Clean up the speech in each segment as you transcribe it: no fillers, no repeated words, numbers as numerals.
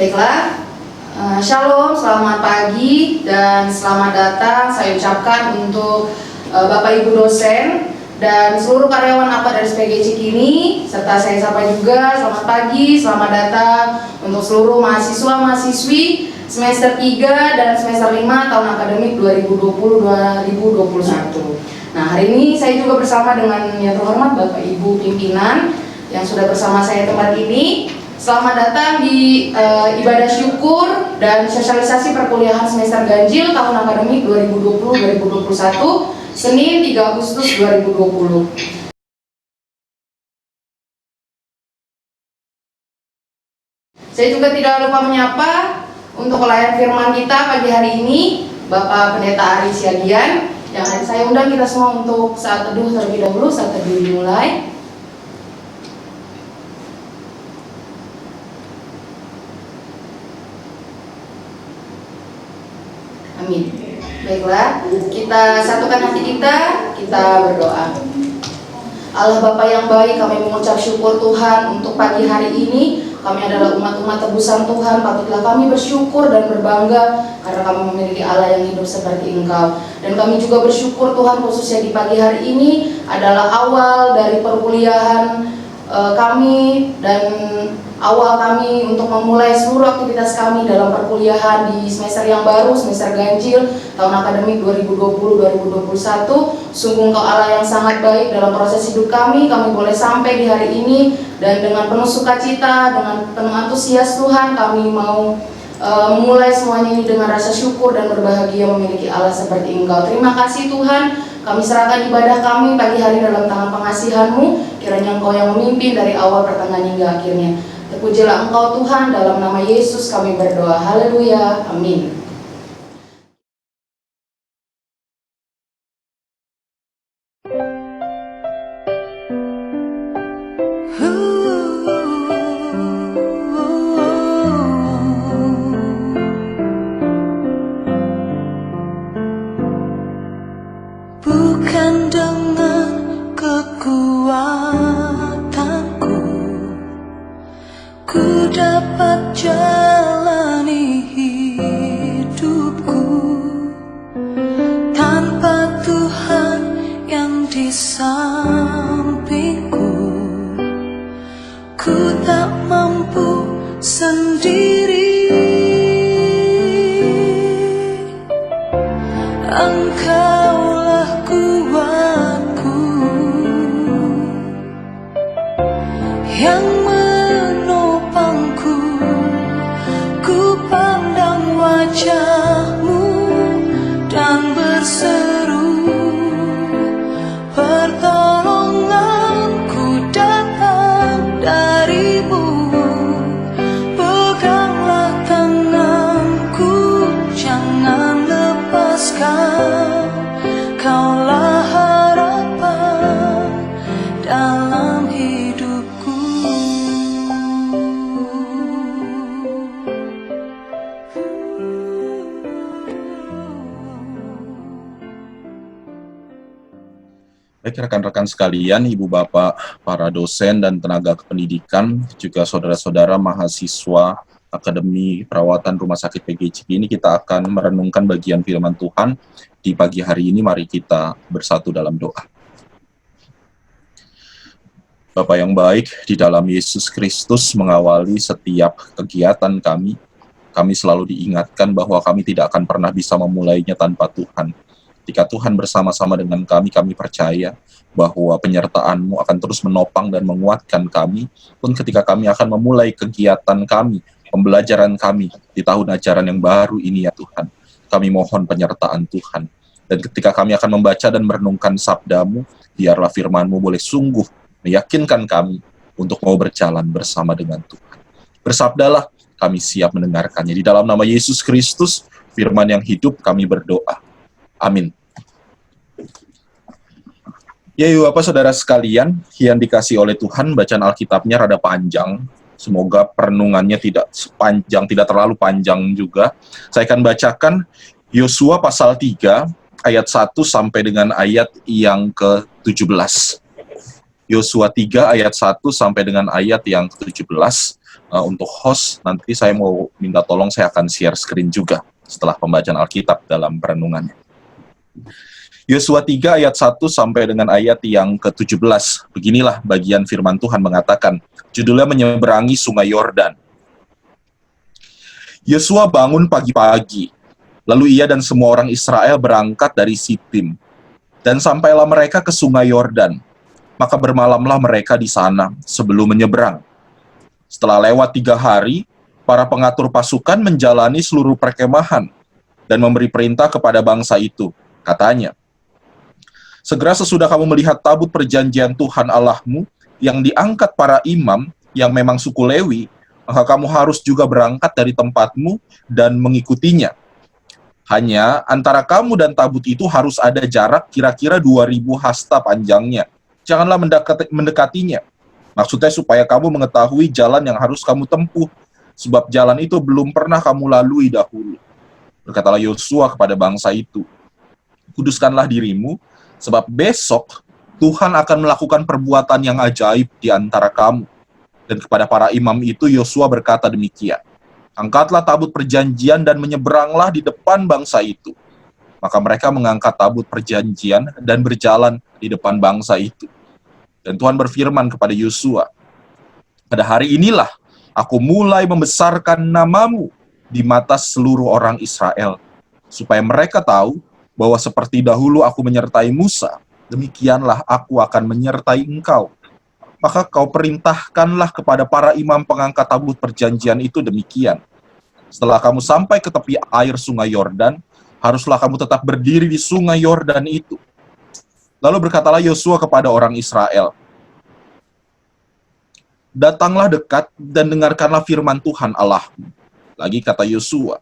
Baiklah, Shalom, selamat pagi dan selamat datang saya ucapkan untuk Bapak Ibu dosen dan seluruh karyawan APA dari SPG Cikini, serta saya sapa juga selamat pagi, selamat datang untuk seluruh mahasiswa-mahasiswi semester 3 dan semester 5 tahun akademik 2020-2021. Nah, hari ini saya juga bersama dengan yang terhormat Bapak Ibu pimpinan yang sudah bersama saya tempat ini. Selamat datang di ibadah syukur dan sosialisasi perkuliahan semester ganjil tahun akademik 2020-2021 Senin 3 Agustus 2020. Saya juga tidak lupa menyapa untuk pelayan firman kita pagi hari ini Bapak Pendeta Ari Siagian yang saya undang kita semua untuk saat teduh terlebih dahulu. Saat teduh dimulai. Amin. Baiklah, kita satukan hati kita berdoa. Allah Bapa yang baik, kami mengucap syukur Tuhan untuk pagi hari ini. Kami adalah umat-umat tebusan Tuhan, patutlah kami bersyukur dan berbangga karena kami memiliki Allah yang hidup seperti Engkau. Dan kami juga bersyukur Tuhan khususnya di pagi hari ini adalah awal dari perkuliahan kami dan awal kami untuk memulai seluruh aktivitas kami dalam perkuliahan di semester yang baru, semester ganjil tahun akademik 2020-2021. Sungguh Engkau Allah yang sangat baik dalam proses hidup kami boleh sampai di hari ini dan dengan penuh sukacita, dengan penuh antusias Tuhan kami mau memulai semuanya ini dengan rasa syukur dan berbahagia memiliki Allah seperti Engkau. Terima kasih Tuhan. Kami serahkan ibadah kami pagi hari dalam tangan pengasihan-Mu. Kiranya Engkau yang memimpin dari awal, pertengahan hingga akhirnya. Terpujilah Engkau Tuhan, dalam nama Yesus kami berdoa. Haleluya, amin. Bukan dengan kekuatanku ku dapat jalani hidupku tanpa Tuhan yang di sampingku. Ku tak mampu sendiri. Engkaulah kuatku yang menopangku. Ku pandang wajah-Mu dan berseru, pertolonganku datang dari-Mu. Peganglah tanganku, jangan lepaskan. Kaulah harapan dalam hidupku. Baik rekan-rekan sekalian, ibu bapak, para dosen dan tenaga kependidikan, juga saudara-saudara mahasiswa Akademi Perawatan Rumah Sakit PGCI ini, kita akan merenungkan bagian firman Tuhan di pagi hari ini. Mari kita bersatu dalam doa. Bapa yang baik, di dalam Yesus Kristus mengawali setiap kegiatan kami selalu diingatkan bahwa kami tidak akan pernah bisa memulainya tanpa Tuhan. Ketika Tuhan bersama-sama dengan kami percaya bahwa penyertaan-Mu akan terus menopang dan menguatkan kami, pun ketika kami akan memulai kegiatan kami, pembelajaran kami di tahun ajaran yang baru ini ya Tuhan. Kami mohon penyertaan Tuhan. Dan ketika kami akan membaca dan merenungkan sabda-Mu, biarlah firman-Mu boleh sungguh meyakinkan kami untuk mau berjalan bersama dengan Tuhan. Bersabdalah, kami siap mendengarkannya. Di dalam nama Yesus Kristus, firman yang hidup kami berdoa. Amin. Ya, Bapak saudara sekalian, yang dikasih oleh Tuhan, bacaan Alkitabnya rada panjang. Semoga perenungannya tidak terlalu panjang juga. Saya akan bacakan Yosua pasal 3, ayat 1 sampai dengan ayat yang ke-17. Yosua 3 ayat 1 sampai dengan ayat yang ke-17. Untuk host, nanti saya mau minta tolong, saya akan share screen juga setelah pembacaan Alkitab dalam perenungannya. Yosua 3 ayat 1 sampai dengan ayat yang ke-17. Beginilah bagian firman Tuhan mengatakan, judulnya menyeberangi sungai Yordan. Yosua bangun pagi-pagi, lalu ia dan semua orang Israel berangkat dari Sitim, dan sampailah mereka ke sungai Yordan. Maka bermalamlah mereka di sana sebelum menyeberang. Setelah lewat 3 hari, para pengatur pasukan menjalani seluruh perkemahan dan memberi perintah kepada bangsa itu. Katanya, segera sesudah kamu melihat tabut perjanjian Tuhan Allahmu yang diangkat para imam yang memang suku Lewi, maka kamu harus juga berangkat dari tempatmu dan mengikutinya. Hanya antara kamu dan tabut itu harus ada jarak kira-kira 2000 hasta panjangnya. Janganlah mendekatinya. Maksudnya supaya kamu mengetahui jalan yang harus kamu tempuh, sebab jalan itu belum pernah kamu lalui dahulu. Berkatalah Yosua kepada bangsa itu, kuduskanlah dirimu, sebab besok Tuhan akan melakukan perbuatan yang ajaib di antara kamu. Dan kepada para imam itu Yosua berkata demikian, angkatlah tabut perjanjian dan menyeberanglah di depan bangsa itu. Maka mereka mengangkat tabut perjanjian dan berjalan di depan bangsa itu. Dan Tuhan berfirman kepada Yosua, pada hari inilah aku mulai membesarkan namamu di mata seluruh orang Israel, supaya mereka tahu bahwa seperti dahulu aku menyertai Musa, demikianlah aku akan menyertai engkau. Maka kau perintahkanlah kepada para imam pengangkat tabut perjanjian itu demikian. Setelah kamu sampai ke tepi air sungai Yordan, haruslah kamu tetap berdiri di sungai Yordan itu. Lalu berkatalah Yosua kepada orang Israel, datanglah dekat dan dengarkanlah firman Tuhan Allahmu. Lagi kata Yosua,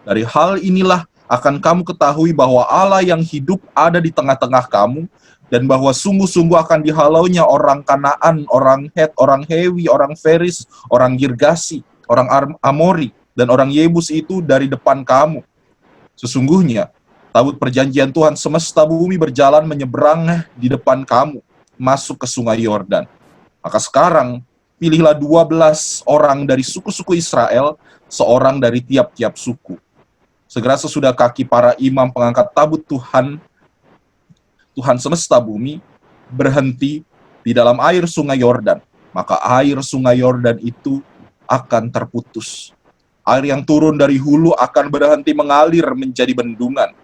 dari hal inilah akan kamu ketahui bahwa Allah yang hidup ada di tengah-tengah kamu, dan bahwa sungguh-sungguh akan dihalaunya orang Kanaan, orang Het, orang Hewi, orang Feris, orang Girgasi, orang Amori, dan orang Yebus itu dari depan kamu. Sesungguhnya, tabut perjanjian Tuhan semesta bumi berjalan menyeberang di depan kamu, masuk ke sungai Yordan. Maka sekarang, pilihlah 12 orang dari suku-suku Israel, seorang dari tiap-tiap suku. Segera sesudah kaki para imam pengangkat tabut Tuhan semesta bumi berhenti di dalam air sungai Yordan, maka air sungai Yordan itu akan terputus. Air yang turun dari hulu akan berhenti mengalir menjadi bendungan.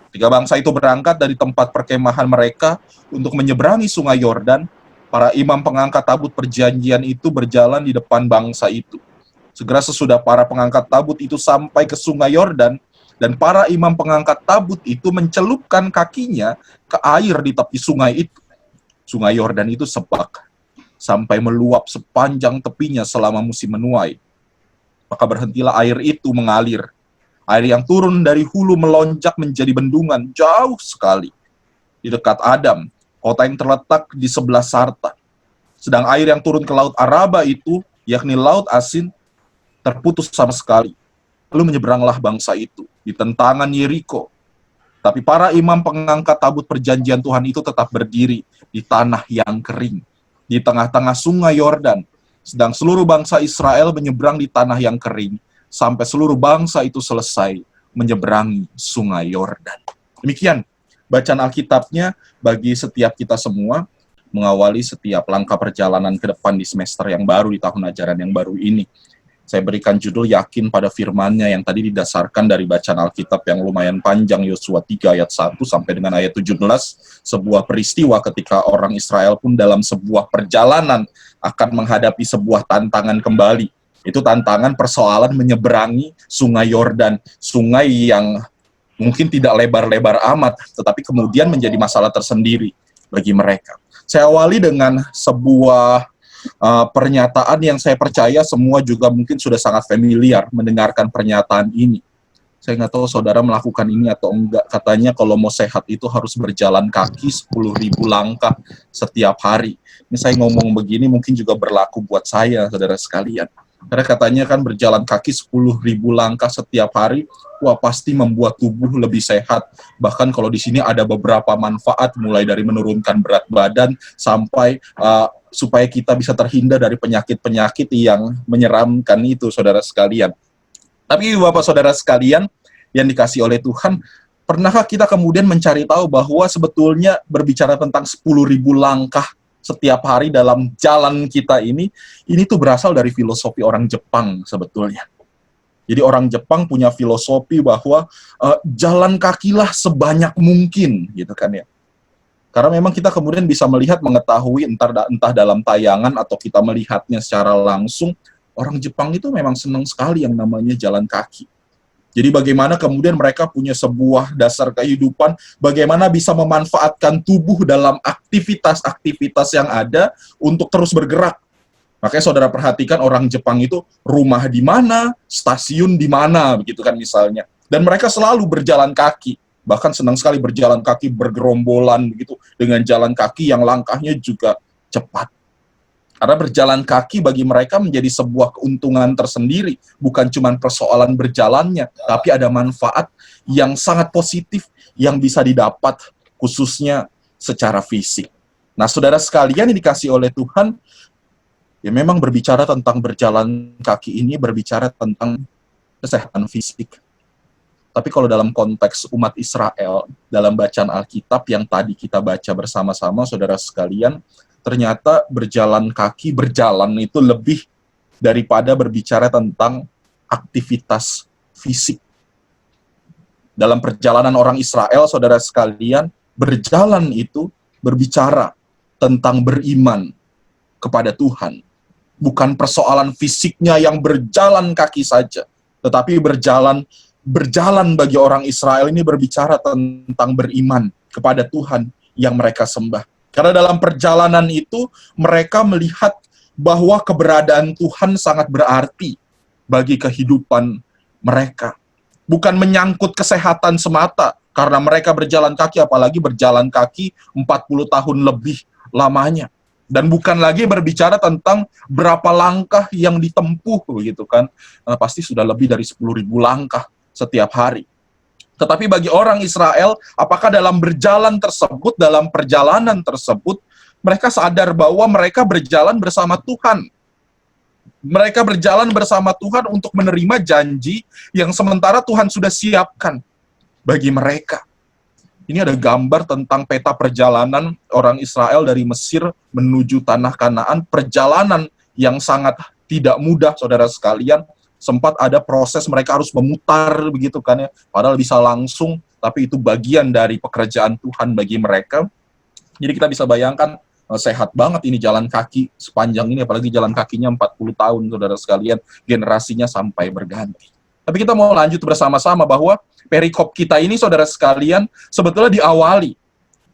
Ketika bangsa itu berangkat dari tempat perkemahan mereka untuk menyeberangi sungai Yordan, para imam pengangkat tabut perjanjian itu berjalan di depan bangsa itu. Segera sesudah para pengangkat tabut itu sampai ke sungai Yordan, dan para imam pengangkat tabut itu mencelupkan kakinya ke air di tepi sungai itu. Sungai Yordan itu sebak, sampai meluap sepanjang tepinya selama musim menuai. Maka berhentilah air itu mengalir. Air yang turun dari hulu melonjak menjadi bendungan jauh sekali di dekat Adam, kota yang terletak di sebelah Sarta. Sedang air yang turun ke laut Araba itu, yakni laut asin, terputus sama sekali. Lalu menyeberanglah bangsa itu di tentangan Yeriko. Tapi para imam pengangkat tabut perjanjian Tuhan itu tetap berdiri di tanah yang kering, di tengah-tengah sungai Yordan. Sedang seluruh bangsa Israel menyeberang di tanah yang kering, sampai seluruh bangsa itu selesai menyeberangi sungai Yordan. Demikian bacaan Alkitabnya bagi setiap kita semua, mengawali setiap langkah perjalanan ke depan di semester yang baru, di tahun ajaran yang baru ini. Saya berikan judul yakin pada firman-Nya yang tadi didasarkan dari bacaan Alkitab yang lumayan panjang, Yosua 3 ayat 1 sampai dengan ayat 17, sebuah peristiwa ketika orang Israel pun dalam sebuah perjalanan akan menghadapi sebuah tantangan kembali. Itu tantangan persoalan menyeberangi sungai Yordan, sungai yang mungkin tidak lebar-lebar amat, tetapi kemudian menjadi masalah tersendiri bagi mereka. Saya awali dengan sebuah pernyataan yang saya percaya semua juga mungkin sudah sangat familiar mendengarkan pernyataan ini. Saya nggak tahu saudara melakukan ini atau enggak. Katanya kalau mau sehat itu harus berjalan kaki 10.000 langkah setiap hari. Ini saya ngomong begini mungkin juga berlaku buat saya, saudara sekalian. Karena katanya kan berjalan kaki 10.000 langkah setiap hari, wah pasti membuat tubuh lebih sehat. Bahkan kalau di sini ada beberapa manfaat, mulai dari menurunkan berat badan sampai supaya kita bisa terhindar dari penyakit-penyakit yang menyeramkan itu, saudara sekalian. Tapi Bapak saudara sekalian yang dikasih oleh Tuhan, pernahkah kita kemudian mencari tahu bahwa sebetulnya berbicara tentang 10.000 langkah setiap hari dalam jalan kita ini tuh berasal dari filosofi orang Jepang sebetulnya. Jadi orang Jepang punya filosofi bahwa jalan kakilah sebanyak mungkin, gitu kan ya. Karena memang kita kemudian bisa melihat, mengetahui entah dalam tayangan atau kita melihatnya secara langsung, orang Jepang itu memang senang sekali yang namanya jalan kaki. Jadi bagaimana kemudian mereka punya sebuah dasar kehidupan, bagaimana bisa memanfaatkan tubuh dalam aktivitas-aktivitas yang ada untuk terus bergerak. Makanya saudara perhatikan orang Jepang itu rumah di mana, stasiun di mana, begitu kan misalnya. Dan mereka selalu berjalan kaki. Bahkan senang sekali berjalan kaki bergerombolan begitu, dengan jalan kaki yang langkahnya juga cepat. Karena berjalan kaki bagi mereka menjadi sebuah keuntungan tersendiri, bukan cuma persoalan berjalannya, tapi ada manfaat yang sangat positif yang bisa didapat khususnya secara fisik. Nah, saudara sekalian yang dikasih oleh Tuhan, ya memang berbicara tentang berjalan kaki ini berbicara tentang kesehatan fisik. Tapi kalau dalam konteks umat Israel, dalam bacaan Alkitab yang tadi kita baca bersama-sama, saudara sekalian, ternyata berjalan kaki, berjalan itu lebih daripada berbicara tentang aktivitas fisik. Dalam perjalanan orang Israel, saudara sekalian, berjalan itu berbicara tentang beriman kepada Tuhan. Bukan persoalan fisiknya yang berjalan kaki saja, tetapi berjalan bagi orang Israel ini berbicara tentang beriman kepada Tuhan yang mereka sembah. Karena dalam perjalanan itu mereka melihat bahwa keberadaan Tuhan sangat berarti bagi kehidupan mereka. Bukan menyangkut kesehatan semata, karena mereka berjalan kaki, apalagi berjalan kaki 40 tahun lebih lamanya. Dan bukan lagi berbicara tentang berapa langkah yang ditempuh, begitu kan. Pasti sudah lebih dari 10.000 langkah setiap hari. Tetapi bagi orang Israel, apakah dalam berjalan tersebut, dalam perjalanan tersebut, mereka sadar bahwa mereka berjalan bersama Tuhan. Mereka berjalan bersama Tuhan untuk menerima janji yang sementara Tuhan sudah siapkan bagi mereka. Ini ada gambar tentang peta perjalanan orang Israel dari Mesir menuju tanah Kanaan, perjalanan yang sangat tidak mudah, saudara sekalian. Sempat ada proses mereka harus memutar begitu kan ya, padahal bisa langsung, tapi itu bagian dari pekerjaan Tuhan bagi mereka. Jadi kita bisa bayangkan, sehat banget ini jalan kaki sepanjang ini, apalagi jalan kakinya 40 tahun, saudara sekalian, generasinya sampai berganti. Tapi kita mau lanjut bersama-sama bahwa perikop kita ini, saudara sekalian, sebetulnya diawali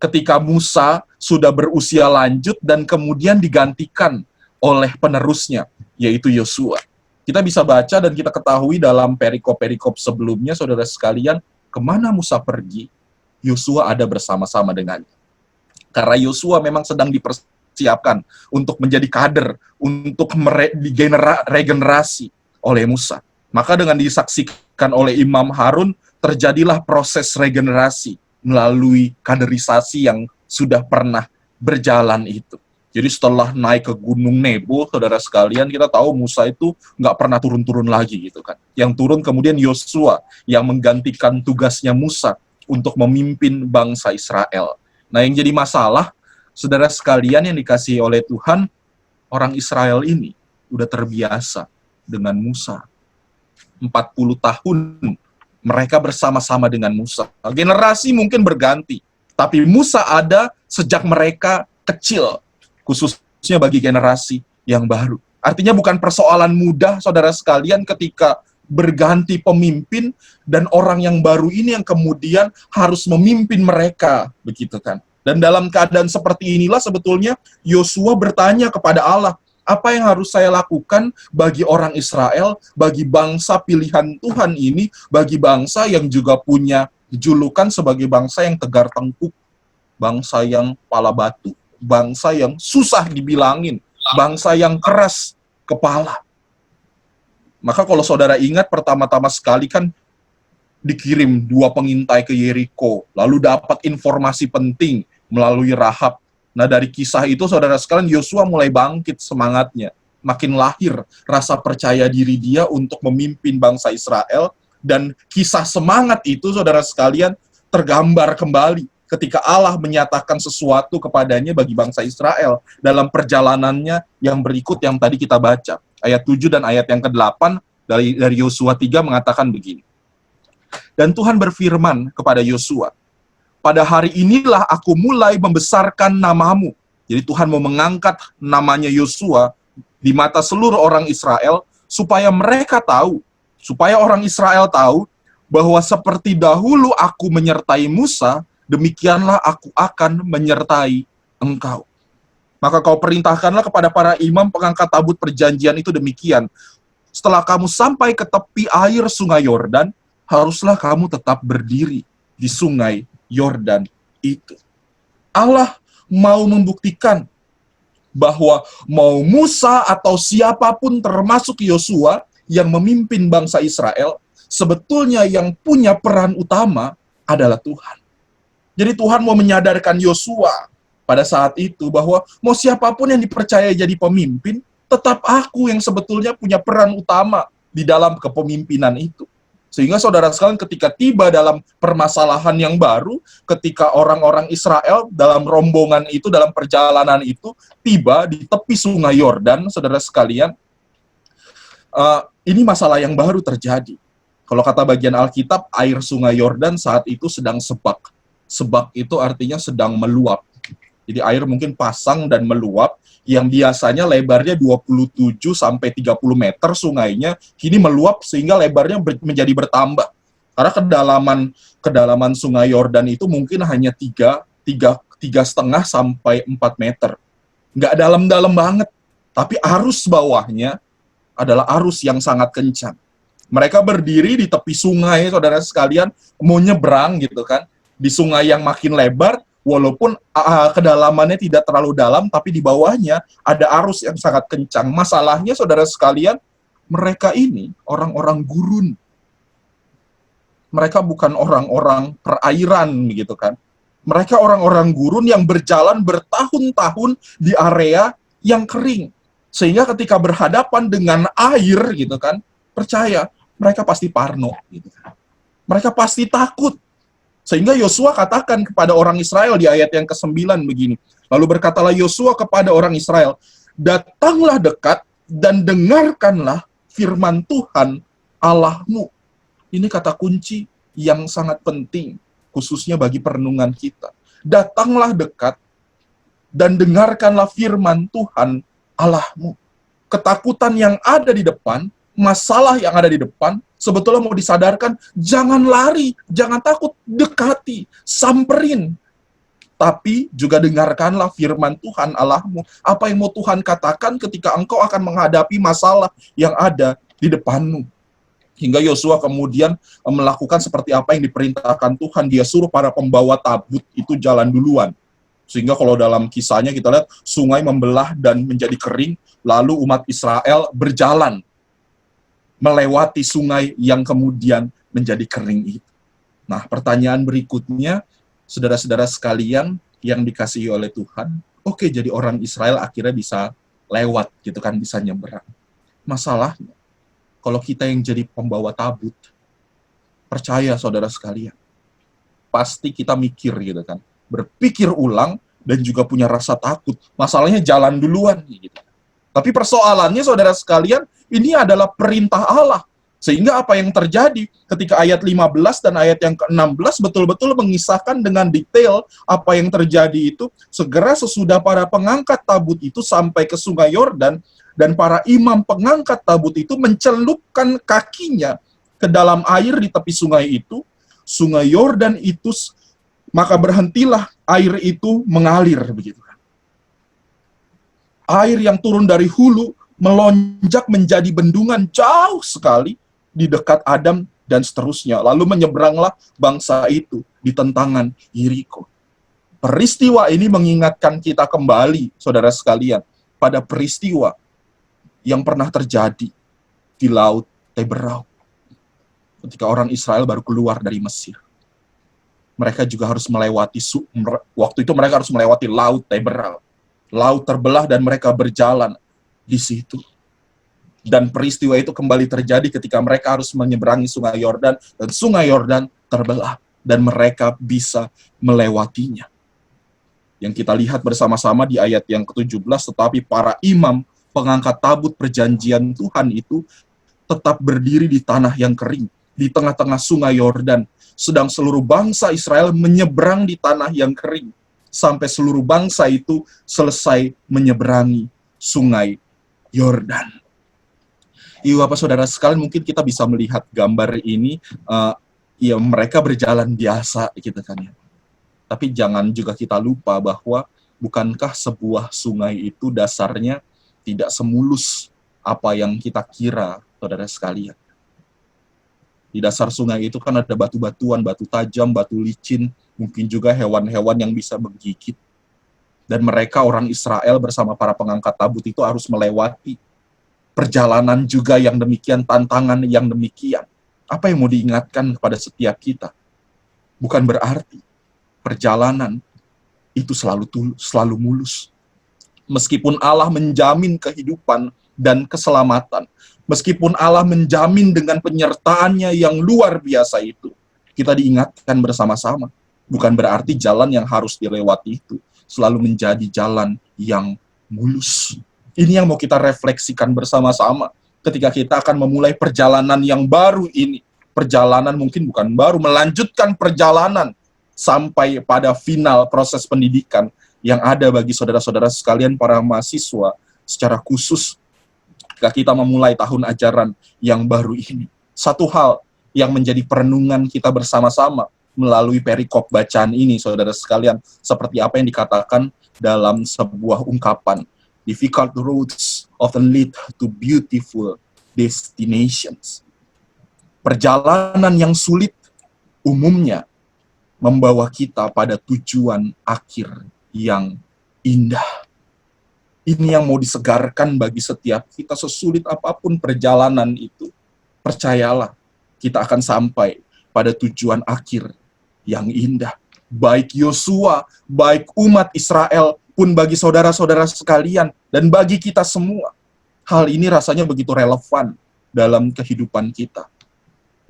ketika Musa sudah berusia lanjut dan kemudian digantikan oleh penerusnya, yaitu Yosua. Kita bisa baca dan kita ketahui dalam perikop-perikop sebelumnya, saudara sekalian, kemana Musa pergi, Yosua ada bersama-sama dengannya. Karena Yosua memang sedang dipersiapkan untuk menjadi kader, untuk regenerasi oleh Musa. Maka dengan disaksikan oleh Imam Harun, terjadilah proses regenerasi melalui kaderisasi yang sudah pernah berjalan itu. Jadi setelah naik ke Gunung Nebo, saudara sekalian, kita tahu Musa itu nggak pernah turun-turun lagi gitu kan. Yang turun kemudian Yosua yang menggantikan tugasnya Musa untuk memimpin bangsa Israel. Nah, yang jadi masalah, saudara sekalian yang dikasihi oleh Tuhan, orang Israel ini udah terbiasa dengan Musa. 40 tahun mereka bersama-sama dengan Musa. Generasi mungkin berganti, tapi Musa ada sejak mereka kecil, khususnya bagi generasi yang baru. Artinya bukan persoalan mudah, saudara sekalian, ketika berganti pemimpin dan orang yang baru ini yang kemudian harus memimpin mereka, begitu kan. Dan dalam keadaan seperti inilah sebetulnya Yosua bertanya kepada Allah, apa yang harus saya lakukan bagi orang Israel, bagi bangsa pilihan Tuhan ini, bagi bangsa yang juga punya julukan sebagai bangsa yang tegar tengkuk, bangsa yang kepala batu, bangsa yang susah dibilangin, bangsa yang keras kepala. Maka kalau saudara ingat, pertama-tama sekali kan dikirim 2 pengintai ke Yeriko, lalu dapat informasi penting melalui Rahab Nah, dari kisah itu, saudara sekalian, Yosua mulai bangkit semangatnya. Makin lahir rasa percaya diri dia untuk memimpin bangsa Israel. Dan kisah semangat itu, saudara sekalian, tergambar kembali ketika Allah menyatakan sesuatu kepadanya bagi bangsa Israel dalam perjalanannya yang berikut yang tadi kita baca. Ayat 7 dan ayat yang ke-8 dari Yosua 3 mengatakan begini. Dan Tuhan berfirman kepada Yosua, pada hari inilah aku mulai membesarkan namamu. Jadi Tuhan mau mengangkat namanya Yosua di mata seluruh orang Israel, supaya mereka tahu, supaya orang Israel tahu, bahwa seperti dahulu aku menyertai Musa, demikianlah aku akan menyertai engkau. Maka kau perintahkanlah kepada para imam pengangkat tabut perjanjian itu demikian. Setelah kamu sampai ke tepi air sungai Yordan, haruslah kamu tetap berdiri di sungai Yordan itu. Allah mau membuktikan bahwa mau Musa atau siapapun termasuk Yosua yang memimpin bangsa Israel, sebetulnya yang punya peran utama adalah Tuhan. Jadi Tuhan mau menyadarkan Yosua pada saat itu bahwa mau siapapun yang dipercaya jadi pemimpin, tetap aku yang sebetulnya punya peran utama di dalam kepemimpinan itu. Sehingga saudara sekalian ketika tiba dalam permasalahan yang baru, ketika orang-orang Israel dalam rombongan itu, dalam perjalanan itu, tiba di tepi sungai Yordan, saudara sekalian, ini masalah yang baru terjadi. Kalau kata bagian Alkitab, air sungai Yordan saat itu sedang sebak. Sebak itu artinya sedang meluap. Jadi air mungkin pasang dan meluap, yang biasanya lebarnya 27 sampai 30 meter sungainya, kini meluap sehingga lebarnya menjadi bertambah. Karena kedalaman sungai Yordan itu mungkin hanya 3,5 sampai 4 meter. Nggak dalam-dalam banget, tapi arus bawahnya adalah arus yang sangat kencang. Mereka berdiri di tepi sungai, saudara sekalian, mau nyebrang gitu kan, di sungai yang makin lebar, walaupun kedalamannya tidak terlalu dalam, tapi di bawahnya ada arus yang sangat kencang. Masalahnya, saudara sekalian, mereka ini orang-orang gurun. Mereka bukan orang-orang perairan, gitu kan. Mereka orang-orang gurun yang berjalan bertahun-tahun di area yang kering. Sehingga ketika berhadapan dengan air, gitu kan, percaya, mereka pasti parno. Gitu kan. Mereka pasti takut. Sehingga Yosua katakan kepada orang Israel di ayat yang ke-9 begini. Lalu berkatalah Yosua kepada orang Israel, datanglah dekat dan dengarkanlah firman Tuhan Allahmu. Ini kata kunci yang sangat penting, khususnya bagi perenungan kita. Datanglah dekat dan dengarkanlah firman Tuhan Allahmu. Ketakutan yang ada di depan, masalah yang ada di depan, sebetulnya mau disadarkan, jangan lari, jangan takut, dekati, samperin. Tapi juga dengarkanlah firman Tuhan Allahmu. Apa yang mau Tuhan katakan ketika engkau akan menghadapi masalah yang ada di depanmu. Hingga Yosua kemudian melakukan seperti apa yang diperintahkan Tuhan. Dia suruh para pembawa tabut itu jalan duluan. Sehingga kalau dalam kisahnya kita lihat, sungai membelah dan menjadi kering, lalu umat Israel berjalan melewati sungai yang kemudian menjadi kering itu. Nah, pertanyaan berikutnya, saudara-saudara sekalian yang dikasihi oleh Tuhan, oke, jadi orang Israel akhirnya bisa lewat, gitu kan, bisa nyeberang. Masalahnya, kalau kita yang jadi pembawa tabut, percaya saudara sekalian, pasti kita mikir gitu kan, berpikir ulang dan juga punya rasa takut. Masalahnya jalan duluan gitu. Tapi persoalannya saudara sekalian, ini adalah perintah Allah. Sehingga apa yang terjadi ketika ayat 15 dan ayat yang ke-16 betul-betul mengisahkan dengan detail apa yang terjadi itu. Segera sesudah para pengangkat tabut itu sampai ke sungai Yordan, dan para imam pengangkat tabut itu mencelupkan kakinya ke dalam air di tepi sungai itu, sungai Yordan itu, maka berhentilah air itu mengalir begitu. Air yang turun dari hulu melonjak menjadi bendungan jauh sekali di dekat Adam dan seterusnya. Lalu menyeberanglah bangsa itu di tentangan Yeriko. Peristiwa ini mengingatkan kita kembali, saudara sekalian, pada peristiwa yang pernah terjadi di Laut Teberau ketika orang Israel baru keluar dari Mesir. mereka juga harus melewati waktu itu mereka harus melewati laut Teberal. Laut terbelah dan mereka berjalan di situ. Dan peristiwa itu kembali terjadi ketika mereka harus menyeberangi Sungai Yordan, dan Sungai Yordan terbelah dan mereka bisa melewatinya. Yang kita lihat bersama-sama di ayat yang ke-17, tetapi para imam pengangkat tabut perjanjian Tuhan itu tetap berdiri di tanah yang kering, di tengah-tengah Sungai Yordan, sedang seluruh bangsa Israel menyeberang di tanah yang kering, sampai seluruh bangsa itu selesai menyeberangi Sungai Yordan. Ibu Bapak Saudara sekalian, mungkin kita bisa melihat gambar ini, ya mereka berjalan biasa gitu kan ya. Tapi jangan juga kita lupa bahwa bukankah sebuah sungai itu dasarnya tidak semulus apa yang kita kira, saudara sekalian. Di dasar sungai itu kan ada batu-batuan, batu tajam, batu licin, mungkin juga hewan-hewan yang bisa menggigit. Dan mereka orang Israel bersama para pengangkat tabut itu harus melewati perjalanan juga yang demikian, tantangan yang demikian. Apa yang mau diingatkan kepada setiap kita? Bukan berarti perjalanan itu selalu mulus. Meskipun Allah menjamin kehidupan dan keselamatan, meskipun Allah menjamin dengan penyertaannya yang luar biasa itu, kita diingatkan bersama-sama. Bukan berarti jalan yang harus dilewati itu selalu menjadi jalan yang mulus. Ini yang mau kita refleksikan bersama-sama ketika kita akan memulai perjalanan yang baru ini. Perjalanan mungkin bukan baru, melanjutkan perjalanan sampai pada final proses pendidikan yang ada bagi saudara-saudara sekalian para mahasiswa secara khusus ketika kita memulai tahun ajaran yang baru ini. Satu hal yang menjadi perenungan kita bersama-sama melalui perikop bacaan ini, saudara sekalian, seperti apa yang dikatakan dalam sebuah ungkapan, difficult roads often lead to beautiful destinations. Perjalanan yang sulit umumnya membawa kita pada tujuan akhir yang indah. Ini yang mau disegarkan bagi setiap kita, sesulit apapun perjalanan itu. Percayalah, kita akan sampai pada tujuan akhir yang indah. Baik Yosua, baik umat Israel, pun bagi saudara-saudara sekalian, dan bagi kita semua. Hal ini rasanya begitu relevan dalam kehidupan kita.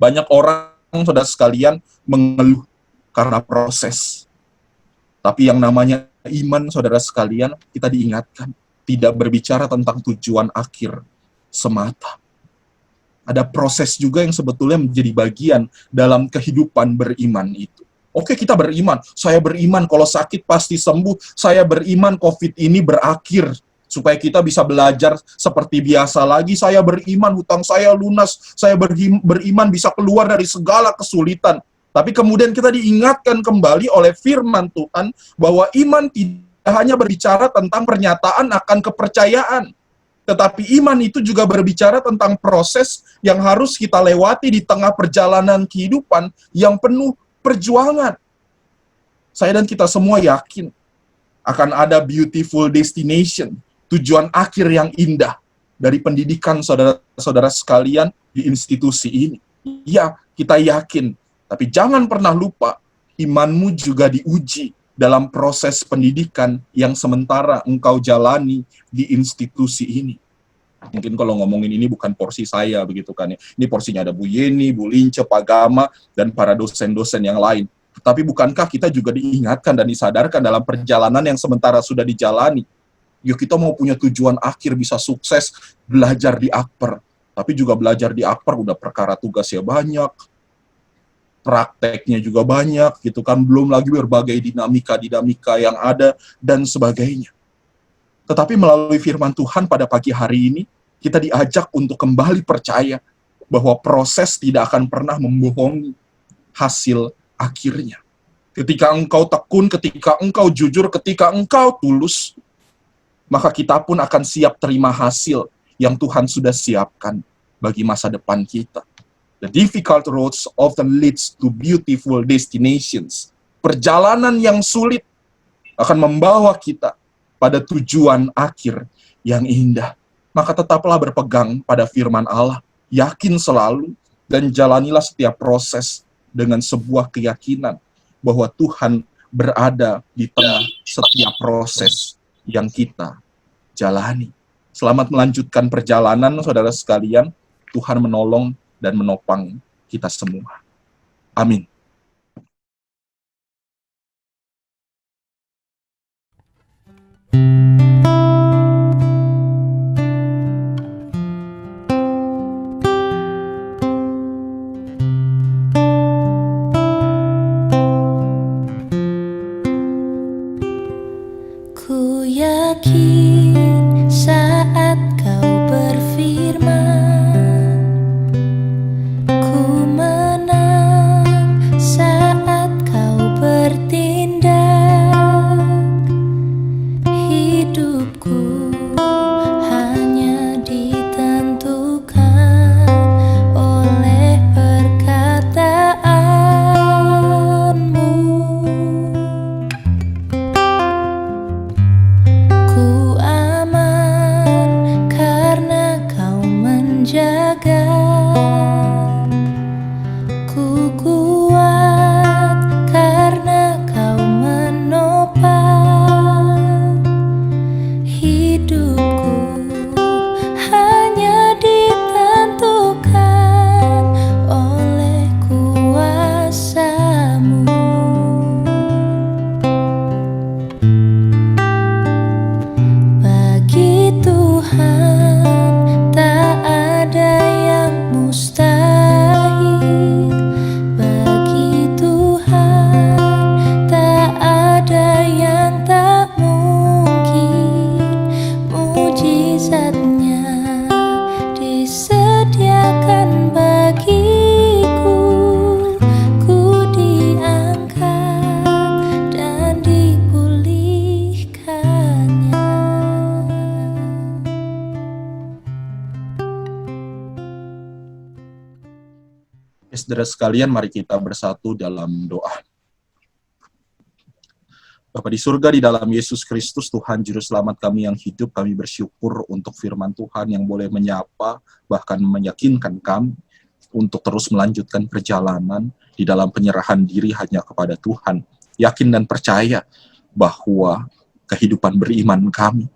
Banyak orang, saudara sekalian, mengeluh karena proses. Tapi yang namanya iman, saudara sekalian, kita diingatkan, tidak berbicara tentang tujuan akhir semata. Ada proses juga yang sebetulnya menjadi bagian dalam kehidupan beriman itu. Oke, kita beriman. Saya beriman kalau sakit pasti sembuh. Saya beriman COVID ini berakhir. Supaya kita bisa belajar seperti biasa lagi. Saya beriman hutang saya lunas. Saya beriman bisa keluar dari segala kesulitan. Tapi kemudian kita diingatkan kembali oleh firman Tuhan bahwa iman tidak hanya berbicara tentang pernyataan akan kepercayaan. Tetapi iman itu juga berbicara tentang proses yang harus kita lewati di tengah perjalanan kehidupan yang penuh perjuangan. Saya dan kita semua yakin akan ada beautiful destination, tujuan akhir yang indah dari pendidikan saudara-saudara sekalian di institusi ini. Ya, kita yakin. Tapi jangan pernah lupa, imanmu juga diuji dalam proses pendidikan yang sementara engkau jalani di institusi ini. Mungkin kalau ngomongin ini bukan porsi saya, begitu kan ya. Ini porsinya ada Bu Yeni, Bu Lince, Pak Gama, dan para dosen-dosen yang lain. Tapi bukankah kita juga diingatkan dan disadarkan dalam perjalanan yang sementara sudah dijalani? Yuk kita mau punya tujuan akhir, bisa sukses, belajar di Akper. Tapi juga belajar di Akper udah perkara tugasnya banyak, prakteknya juga banyak, gitu kan, belum lagi berbagai dinamika yang ada, dan sebagainya. Tetapi melalui firman Tuhan pada pagi hari ini, kita diajak untuk kembali percaya bahwa proses tidak akan pernah membohongi hasil akhirnya. Ketika engkau tekun, ketika engkau jujur, ketika engkau tulus, maka kita pun akan siap terima hasil yang Tuhan sudah siapkan bagi masa depan kita. The difficult roads often leads to beautiful destinations. Perjalanan yang sulit akan membawa kita pada tujuan akhir yang indah. Maka tetaplah berpegang pada firman Allah, yakin selalu, dan jalanilah setiap proses dengan sebuah keyakinan bahwa Tuhan berada di tengah setiap proses yang kita jalani. Selamat melanjutkan perjalanan, saudara sekalian. Tuhan menolong dan menopang kita semua. Amin. Ku yakin saat kau berfirman, ku menang saat kau bertindak. Hidupku hanya ditentukan oleh perkataanmu. Ku aman karena kau menjaga. Ku kuat karena kau menopang. Hidupku hanya ditentukan oleh kuasa-Mu. Bagi Tuhan tak ada yang mustahil. Bagi Tuhan tak ada yang tak mungkin. Mujizat-Nya disediakan bagiku. Ku diangkat dan dipulihkannya. Saudara sekalian, mari kita bersatu dalam doa. Bapa di surga, di dalam Yesus Kristus, Tuhan Juru Selamat kami yang hidup, kami bersyukur untuk firman Tuhan yang boleh menyapa, bahkan meyakinkan kami untuk terus melanjutkan perjalanan di dalam penyerahan diri hanya kepada Tuhan. Yakin dan percaya bahwa kehidupan beriman kami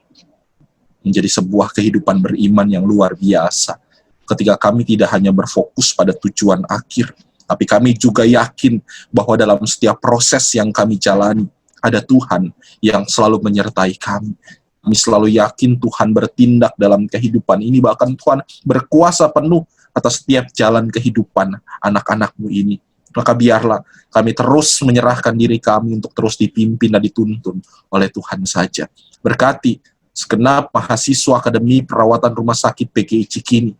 menjadi sebuah kehidupan beriman yang luar biasa. Ketika kami tidak hanya berfokus pada tujuan akhir, tapi kami juga yakin bahwa dalam setiap proses yang kami jalani, ada Tuhan yang selalu menyertai kami. Kami selalu yakin Tuhan bertindak dalam kehidupan ini, bahkan Tuhan berkuasa penuh atas setiap jalan kehidupan anak-anak-Mu ini. Maka biarlah kami terus menyerahkan diri kami untuk terus dipimpin dan dituntun oleh Tuhan saja. Berkati segenap mahasiswa Akademi Perawatan Rumah Sakit PGI Cikini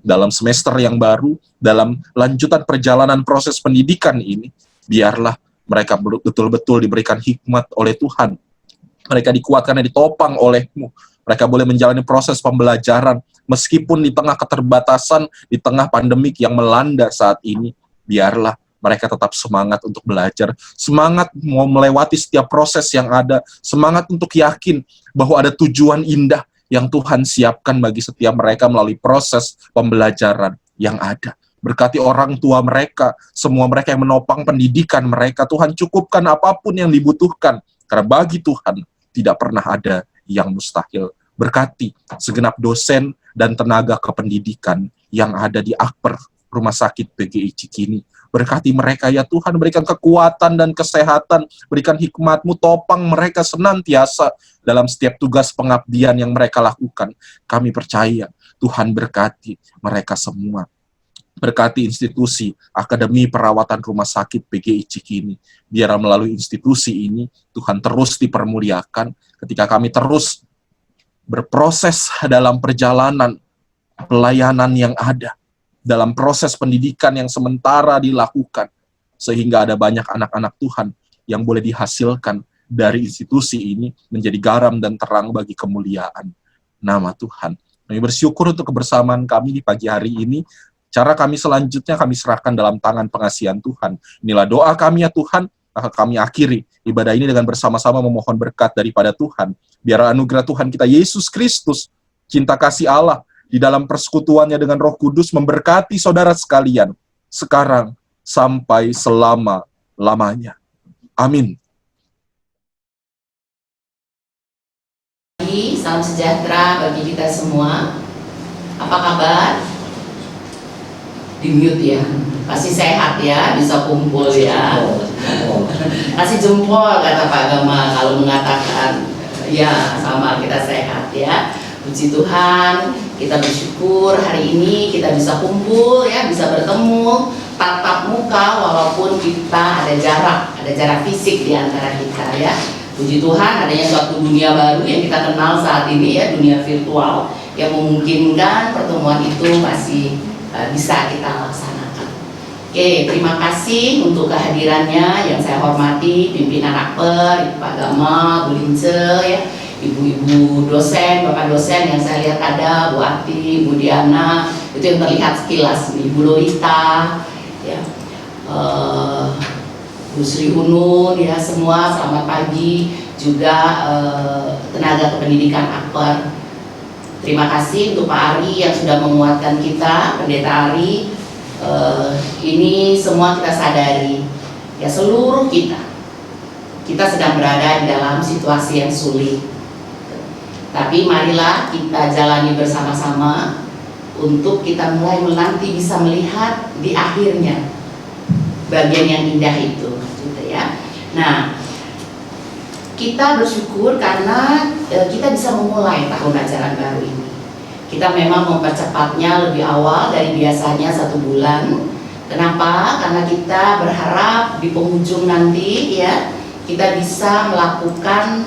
dalam semester yang baru, dalam lanjutan perjalanan proses pendidikan ini, biarlah mereka betul-betul diberikan hikmat oleh Tuhan. Mereka dikuatkan dan ditopang oleh-Mu. Mereka boleh menjalani proses pembelajaran, meskipun di tengah keterbatasan, di tengah pandemik yang melanda saat ini, biarlah mereka tetap semangat untuk belajar, semangat mau melewati setiap proses yang ada, semangat untuk yakin bahwa ada tujuan indah yang Tuhan siapkan bagi setiap mereka melalui proses pembelajaran yang ada. Berkati orang tua mereka, semua mereka yang menopang pendidikan mereka, Tuhan cukupkan apapun yang dibutuhkan, karena bagi Tuhan tidak pernah ada yang mustahil. Berkati segenap dosen dan tenaga kependidikan yang ada di Akper Rumah Sakit PGI Cikini. Berkati mereka ya Tuhan, berikan kekuatan dan kesehatan, berikan hikmat-Mu, topang mereka senantiasa dalam setiap tugas pengabdian yang mereka lakukan. Kami percaya Tuhan berkati mereka semua. Berkati institusi Akademi Perawatan Rumah Sakit PGI Cikini. Biar melalui institusi ini Tuhan terus dipermuliakan ketika kami terus berproses dalam perjalanan pelayanan yang ada, dalam proses pendidikan yang sementara dilakukan, sehingga ada banyak anak-anak Tuhan yang boleh dihasilkan dari institusi ini menjadi garam dan terang bagi kemuliaan nama Tuhan. Kami bersyukur untuk kebersamaan kami di pagi hari ini. Cara kami selanjutnya kami serahkan dalam tangan pengasihan Tuhan. Inilah doa kami ya Tuhan. Kami akhiri ibadah ini dengan bersama-sama memohon berkat daripada Tuhan. Biar anugerah Tuhan kita Yesus Kristus, cinta kasih Allah di dalam persekutuannya dengan Roh Kudus memberkati saudara sekalian sekarang sampai selama-lamanya. Amin. Salam sejahtera bagi kita semua. Apa kabar? Di mute ya. Pasti sehat ya, bisa kumpul ya. Kasih jempol kata Pak Gama kalau mengatakan ya sama kita sehat ya. Puji Tuhan, kita bersyukur hari ini kita bisa kumpul ya, bisa bertemu tatap muka walaupun kita ada jarak fisik di antara kita ya. Puji Tuhan adanya suatu dunia baru yang kita kenal saat ini ya, dunia virtual yang memungkinkan pertemuan itu masih bisa kita laksanakan. Oke, terima kasih untuk kehadirannya yang saya hormati pimpinan Akper, Pak Gama, Bu Lince ya, ibu-ibu dosen, bapak dosen yang saya lihat ada, Bu Ati, Bu Diana, itu yang terlihat sekilas, Ibu Lolita ya. Bu Sri Unun ya, semua selamat pagi, juga tenaga kependidikan Akper. Terima kasih untuk Pak Ari yang sudah menguatkan kita, Pendeta Ari. Ini semua kita sadari ya, seluruh kita sedang berada di dalam situasi yang sulit. Tapi marilah kita jalani bersama-sama untuk kita mulai menanti bisa melihat di akhirnya bagian yang indah itu. Nah, kita bersyukur karena kita bisa memulai tahun ajaran baru ini. Kita memang mempercepatnya lebih awal dari biasanya 1 bulan. Kenapa? Karena kita berharap di penghujung nanti ya, kita bisa melakukan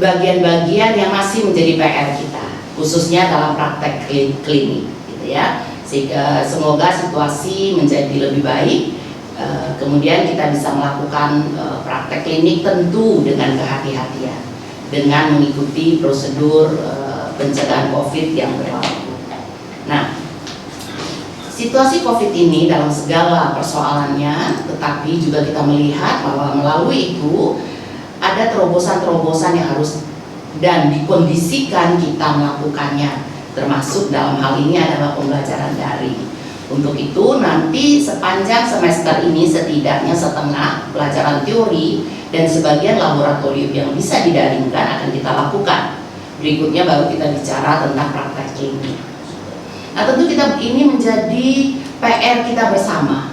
bagian-bagian yang masih menjadi PR kita, khususnya dalam praktek klinik gitu ya. Sehingga semoga situasi menjadi lebih baik. Kemudian kita bisa melakukan praktek klinik tentu dengan kehati-hatian, dengan mengikuti prosedur pencegahan COVID yang berlaku. Nah, situasi COVID ini dalam segala persoalannya, tetapi juga kita melihat bahwa melalui itu ada terobosan-terobosan yang harus dan dikondisikan kita melakukannya, termasuk dalam hal ini adalah pembelajaran daring. Untuk itu nanti sepanjang semester ini setidaknya setengah pelajaran teori dan sebagian laboratorium yang bisa didaringkan akan kita lakukan. Berikutnya baru kita bicara tentang praktek klinik. Nah, tentu kita ini menjadi PR kita bersama.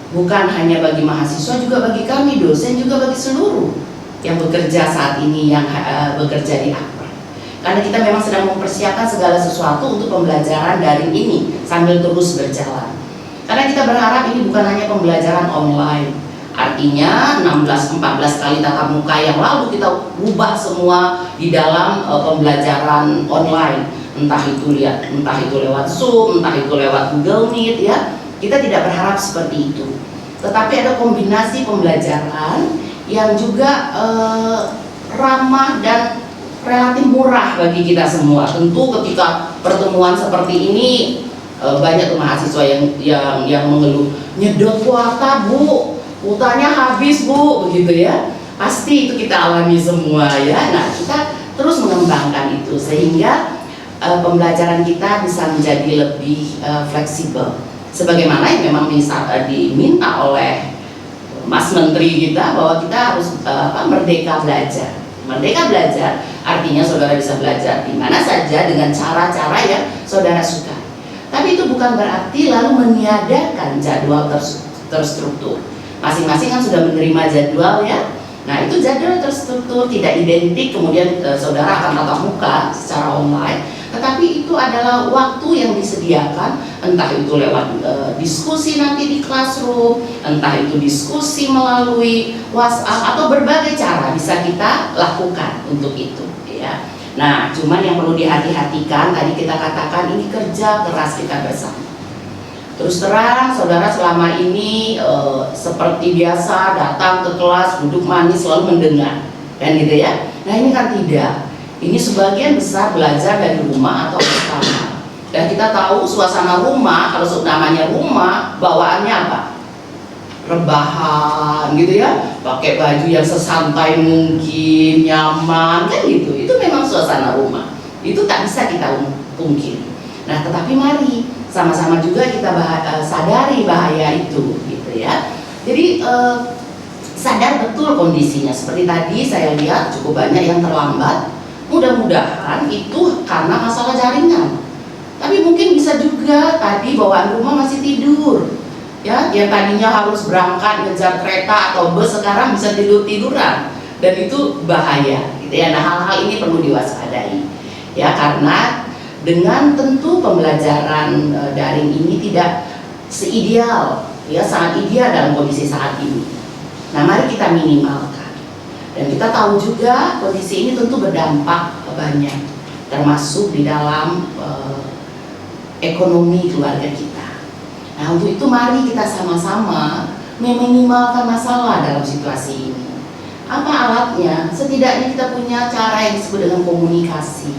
Bukan hanya bagi mahasiswa, juga bagi kami dosen, juga bagi seluruh yang bekerja saat ini, yang bekerja di Akper. Karena kita memang sedang mempersiapkan segala sesuatu untuk pembelajaran daring ini sambil terus berjalan. Karena kita berharap ini bukan hanya pembelajaran online. Artinya 16-14 kali tatap muka yang lalu kita ubah semua di dalam pembelajaran online. Entah itu lewat Zoom, entah itu lewat Google Meet ya. Kita tidak berharap seperti itu. Tetapi ada kombinasi pembelajaran yang juga ramah dan relatif murah bagi kita semua. Tentu ketika pertemuan seperti ini banyak mahasiswa yang mengeluh, nyedot kuota Bu, kuotanya habis Bu, begitu ya. Pasti itu kita alami semua ya. Nah, kita terus mengembangkan itu sehingga pembelajaran kita bisa menjadi lebih fleksibel. Sebagaimana yang memang diminta oleh Mas Menteri kita bahwa kita harus merdeka belajar. Merdeka belajar artinya saudara bisa belajar di mana saja dengan cara-cara yang saudara suka. Tapi itu bukan berarti lalu meniadakan jadwal terstruktur. Masing-masing kan sudah menerima jadwal ya. Nah, itu jadwal terstruktur tidak identik kemudian saudara akan tatap muka secara online. Tetapi itu adalah waktu yang disediakan, entah itu lewat diskusi nanti di classroom, entah itu diskusi melalui WhatsApp atau berbagai cara bisa kita lakukan untuk itu ya. Nah, cuman yang perlu dihati-hatikan tadi kita katakan ini kerja keras kita bersama. Terus terang saudara selama ini seperti biasa datang ke kelas, duduk manis selalu mendengar kan gitu ya. Nah, ini kan tidak. Ini sebagian besar belajar dari rumah atau bersama. Dan kita tahu suasana rumah, kalau namanya rumah, bawaannya apa? Rebahan gitu ya, pakai baju yang sesantai mungkin, nyaman kan gitu. Itu memang suasana rumah. Itu tak bisa kita pungkiri. Nah, tetapi mari sama-sama juga kita sadari bahaya itu gitu ya. Jadi sadar betul kondisinya. Seperti tadi saya lihat cukup banyak yang terlambat. Mudah-mudahan itu karena masalah jaringan. Tapi mungkin bisa juga tadi bawaan rumah masih tidur. Ya, yang tadinya harus berangkat ngejar kereta atau bus sekarang bisa tidur-tiduran, dan itu bahaya gitu ya. Nah, hal-hal ini perlu diwaspadai ya, karena dengan tentu pembelajaran daring ini tidak seideal ya, sangat ideal dalam kondisi saat ini. Nah, mari kita minimalkan, dan kita tahu juga kondisi ini tentu berdampak banyak, termasuk di dalam ekonomi keluarga kita. Nah, untuk itu mari kita sama-sama meminimalkan masalah dalam situasi ini. Apa alatnya? Setidaknya kita punya cara yang disebut dengan komunikasi.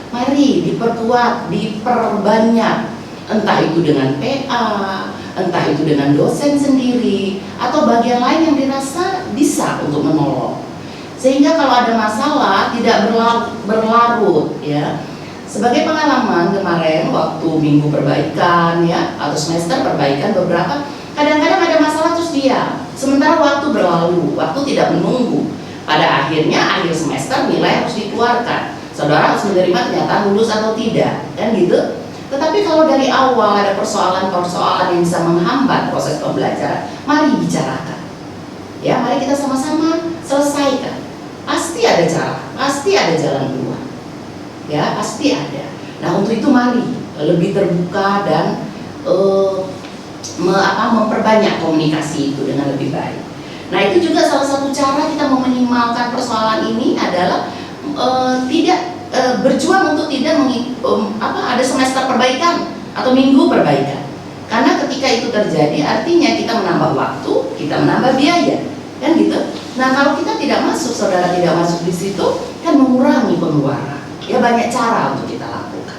Mari diperkuat, diperbanyak, entah itu dengan PA, entah itu dengan dosen sendiri, atau bagian lain yang dirasa bisa untuk menolong. Sehingga kalau ada masalah tidak berlarut ya. Sebagai pengalaman kemarin waktu minggu perbaikan ya, atau semester perbaikan beberapa, kadang-kadang ada masalah terus diam. Sementara waktu berlalu, waktu tidak menunggu. Pada akhirnya akhir semester nilai harus dikeluarkan. Saudara harus menerima ternyata lulus atau tidak, kan gitu. Tetapi kalau dari awal ada persoalan-persoalan yang bisa menghambat proses pembelajaran, mari bicarakan. Ya, mari kita sama-sama selesaikan. Pasti ada cara, pasti ada jalan keluar. Ya, pasti ada. Nah, untuk itu mari lebih terbuka dan memperbanyak komunikasi itu dengan lebih baik. Nah, itu juga salah satu cara kita meminimalkan persoalan ini adalah tidak berjuang untuk tidak ada semester perbaikan atau minggu perbaikan. Karena ketika itu terjadi artinya kita menambah waktu, kita menambah biaya, kan gitu. Nah, kalau kita tidak masuk, saudara tidak masuk di situ, kan mengurangi pengeluaran. Ya, banyak cara untuk kita lakukan.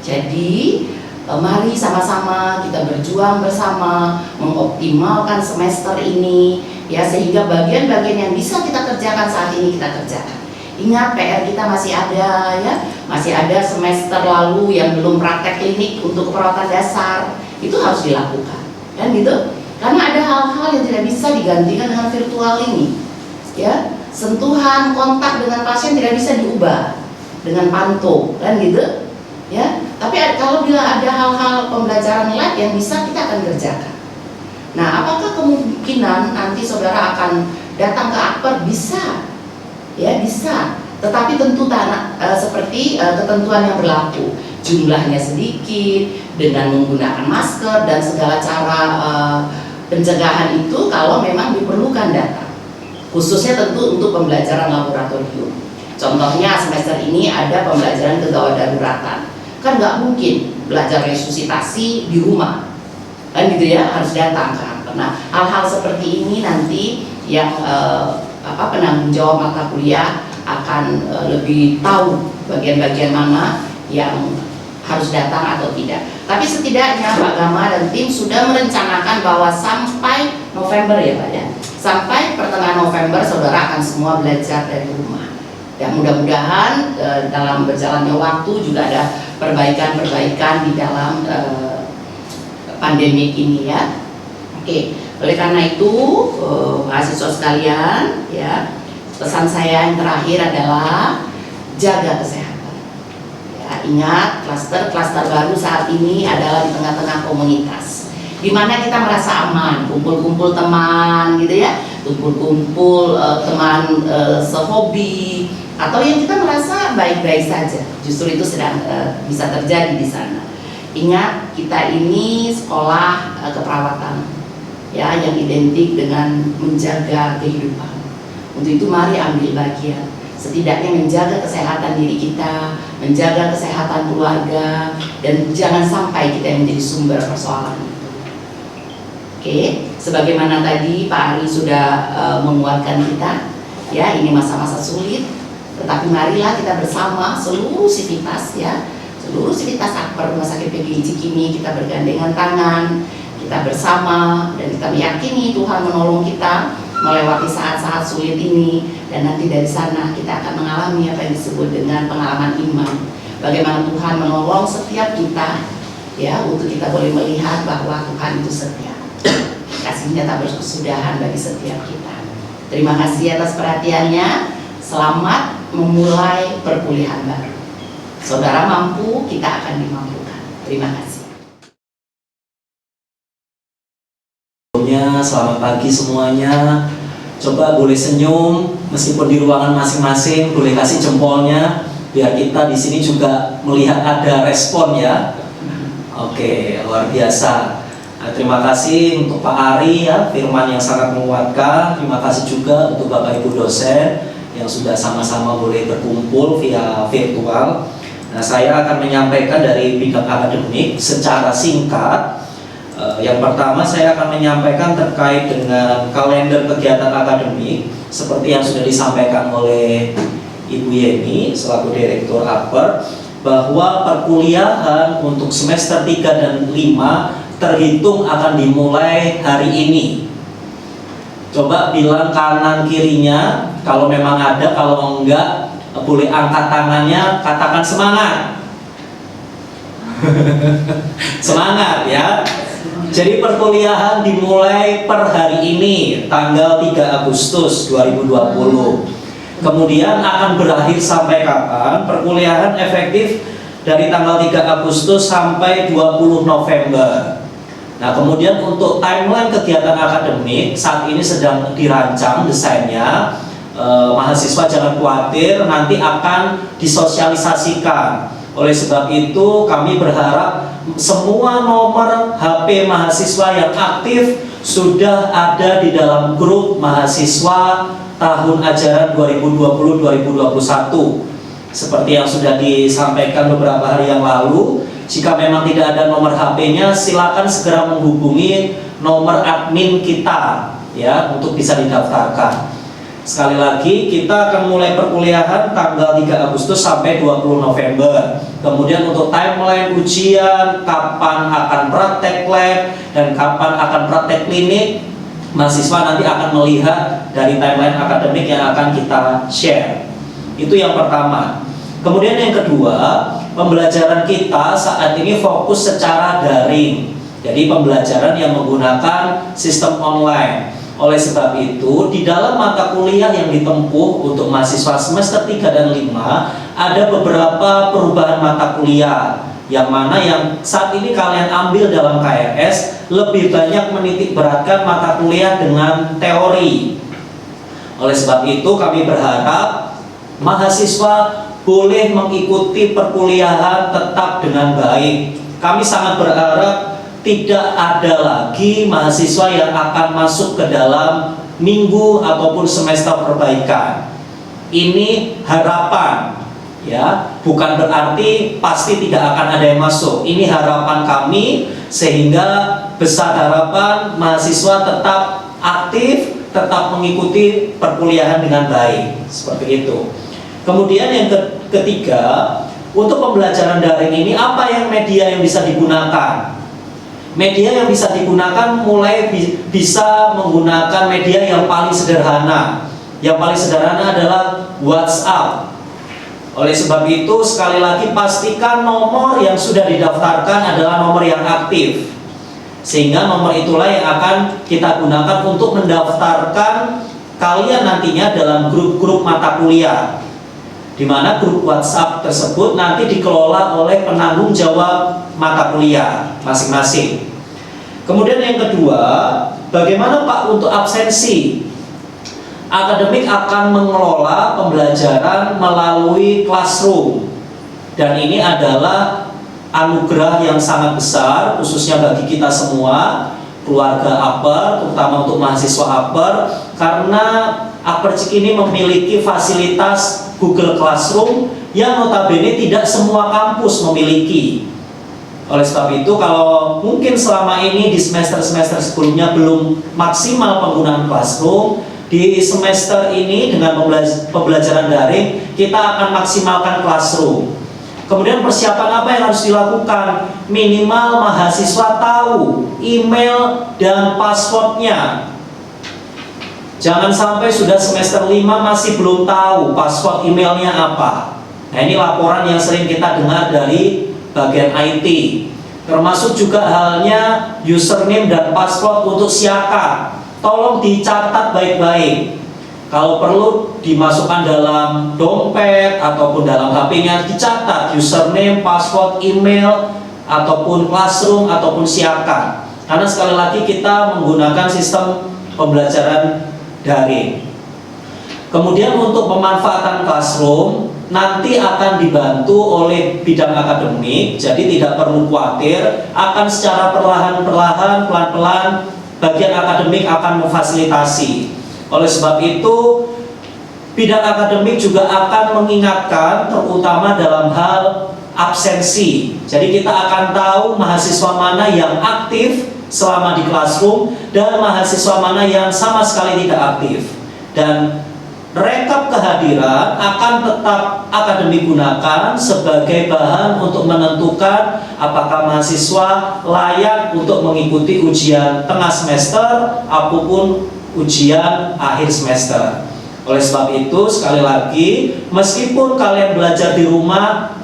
Jadi mari sama-sama kita berjuang bersama mengoptimalkan semester ini ya, sehingga bagian-bagian yang bisa kita kerjakan saat ini kita kerjakan. Ingat, PR kita masih ada ya, masih ada semester lalu yang belum praktek klinik untuk keperawatan dasar, itu harus dilakukan, kan gitu. Karena ada hal-hal yang tidak bisa digantikan dengan virtual ini ya, sentuhan kontak dengan pasien tidak bisa diubah dengan panto, kan gitu ya. Tapi kalau bila ada hal-hal pembelajaran lab yang bisa, kita akan kerjakan. Nah, apakah kemungkinan nanti saudara akan datang ke akper? Bisa ya, bisa, tetapi tentu seperti ketentuan yang berlaku, jumlahnya sedikit, dengan menggunakan masker dan segala cara pencegahan itu kalau memang diperlukan data, khususnya tentu untuk pembelajaran laboratorium. Contohnya semester ini ada pembelajaran kegawat daruratan, kan nggak mungkin belajar resusitasi di rumah, kan gitu ya, harus datang ke kantor. Nah, hal-hal seperti ini nanti yang penanggung jawab mata kuliah akan lebih tahu bagian-bagian mana yang harus datang atau tidak. Tapi setidaknya Pak Gama dan tim sudah merencanakan bahwa sampai November ya Pak ya, sampai pertengahan November saudara akan semua belajar dari rumah. Ya, mudah-mudahan dalam berjalannya waktu juga ada perbaikan-perbaikan di dalam pandemi ini ya. Oke, oleh karena itu mahasiswa sekalian ya, pesan saya yang terakhir adalah jaga kesehatan. Ya, ingat klaster-klaster baru saat ini adalah di tengah-tengah komunitas, di mana kita merasa aman, kumpul-kumpul teman gitu ya, kumpul-kumpul teman sehobi, atau yang kita merasa baik-baik saja, justru itu sedang bisa terjadi di sana. Ingat, kita ini sekolah keperawatan ya, yang identik dengan menjaga kehidupan. Untuk itu mari ambil bagian, setidaknya menjaga kesehatan diri kita, menjaga kesehatan keluarga, dan jangan sampai kita yang menjadi sumber persoalan itu. Oke, sebagaimana tadi Pak Ari sudah menguatkan kita ya, ini masa-masa sulit, tetapi marilah kita bersama seluruh sivitas ya, seluruh sivitas akper Rumah Sakit PGI Cikini, kita bergandengan tangan, kita bersama, dan kita meyakini Tuhan menolong kita melewati saat-saat sulit ini, dan nanti dari sana kita akan mengalami apa yang disebut dengan pengalaman iman, bagaimana Tuhan menolong setiap kita ya, untuk kita boleh melihat bahwa Tuhan itu setia, kasihnya tak berkesudahan bagi setiap kita. Terima kasih atas perhatiannya. Selamat memulai perkuliahan baru. Saudara mampu, kita akan dimampukan. Terima kasih. Selamat pagi semuanya. Coba boleh senyum meskipun di ruangan masing-masing, boleh kasih jempolnya biar kita di sini juga melihat ada respon ya. Oke, luar biasa. Nah, terima kasih untuk Pak Ari ya, firman yang sangat menguatkan. Terima kasih juga untuk Bapak Ibu dosen yang sudah sama-sama boleh berkumpul via virtual. Nah, saya akan menyampaikan dari bidang akademik secara singkat. Yang pertama saya akan menyampaikan terkait dengan kalender kegiatan akademik seperti yang sudah disampaikan oleh Ibu Yeni selaku Direktur Akper, bahwa perkuliahan untuk semester 3 dan 5 terhitung akan dimulai hari ini. Coba bilang kanan kirinya, kalau memang ada, kalau enggak boleh angkat tangannya, katakan semangat. Semangat ya. Jadi perkuliahan dimulai per hari ini, tanggal 3 Agustus 2020. Kemudian akan berakhir sampai kapan? Perkuliahan efektif dari tanggal 3 Agustus sampai 20 November. Nah, kemudian untuk timeline kegiatan akademik saat ini sedang dirancang desainnya. Mahasiswa jangan khawatir, nanti akan disosialisasikan. Oleh sebab itu kami berharap semua nomor HP mahasiswa yang aktif sudah ada di dalam grup mahasiswa tahun ajaran 2020-2021. Seperti yang sudah disampaikan beberapa hari yang lalu, jika memang tidak ada nomor HP-nya, silakan segera menghubungi nomor admin kita ya untuk bisa didaftarkan. Sekali lagi, kita akan mulai perkuliahan tanggal 3 Agustus sampai 20 November. Kemudian untuk timeline ujian, kapan akan praktek lab, dan kapan akan praktek klinik, mahasiswa nanti akan melihat dari timeline akademik yang akan kita share. Itu yang pertama. Kemudian yang kedua, pembelajaran kita saat ini fokus secara daring. Jadi pembelajaran yang menggunakan sistem online. Oleh sebab itu, di dalam mata kuliah yang ditempuh untuk mahasiswa semester 3 dan 5, ada beberapa perubahan mata kuliah, yang mana yang saat ini kalian ambil dalam KRS lebih banyak menitik beratkan mata kuliah dengan teori. Oleh sebab itu, kami berharap mahasiswa boleh mengikuti perkuliahan tetap dengan baik. Kami sangat berharap tidak ada lagi mahasiswa yang akan masuk ke dalam minggu ataupun semester perbaikan. Ini harapan ya, bukan berarti pasti tidak akan ada yang masuk. Ini harapan kami sehingga besar harapan mahasiswa tetap aktif, tetap mengikuti perkuliahan dengan baik. Seperti itu. Kemudian yang ketiga, untuk pembelajaran daring ini apa yang media yang bisa digunakan? Media yang bisa digunakan mulai bisa menggunakan media yang paling sederhana. Yang paling sederhana adalah WhatsApp. Oleh sebab itu, sekali lagi pastikan nomor yang sudah didaftarkan adalah nomor yang aktif. Sehingga nomor itulah yang akan kita gunakan untuk mendaftarkan kalian nantinya dalam grup-grup mata kuliah. Di mana grup WhatsApp tersebut nanti dikelola oleh penanggung jawab mata kuliah masing-masing. Kemudian yang kedua, bagaimana Pak untuk absensi? Akademik akan mengelola pembelajaran melalui classroom, dan ini adalah anugerah yang sangat besar khususnya bagi kita semua, keluarga Akper, terutama untuk mahasiswa Akper, karena Akper Cikini memiliki fasilitas Google Classroom yang notabene tidak semua kampus memiliki. Oleh sebab itu, kalau mungkin selama ini di semester-semester sebelumnya belum maksimal penggunaan Classroom, di semester ini dengan pembelajaran daring kita akan maksimalkan Classroom. Kemudian persiapan apa yang harus dilakukan? Minimal mahasiswa tahu email dan passwordnya. Jangan sampai sudah semester 5 masih belum tahu password emailnya apa. Nah, ini laporan yang sering kita dengar dari bagian IT. Termasuk juga halnya username dan password untuk Siaka. Tolong dicatat baik-baik. Kalau perlu dimasukkan dalam dompet ataupun dalam HP-nya, dicatat username, password, email, ataupun classroom, ataupun siapkan. Karena sekali lagi kita menggunakan sistem pembelajaran daring. Kemudian untuk pemanfaatan classroom nanti akan dibantu oleh bidang akademik, jadi tidak perlu khawatir, akan secara perlahan-perlahan, pelan-pelan bagian akademik akan memfasilitasi. Oleh sebab itu, bidang akademik juga akan mengingatkan terutama dalam hal absensi. Jadi kita akan tahu mahasiswa mana yang aktif selama di classroom dan mahasiswa mana yang sama sekali tidak aktif. Dan rekap kehadiran akan tetap akademik gunakan sebagai bahan untuk menentukan apakah mahasiswa layak untuk mengikuti ujian tengah semester ataupun ujian akhir semester. Oleh sebab itu, sekali lagi, meskipun kalian belajar di rumah,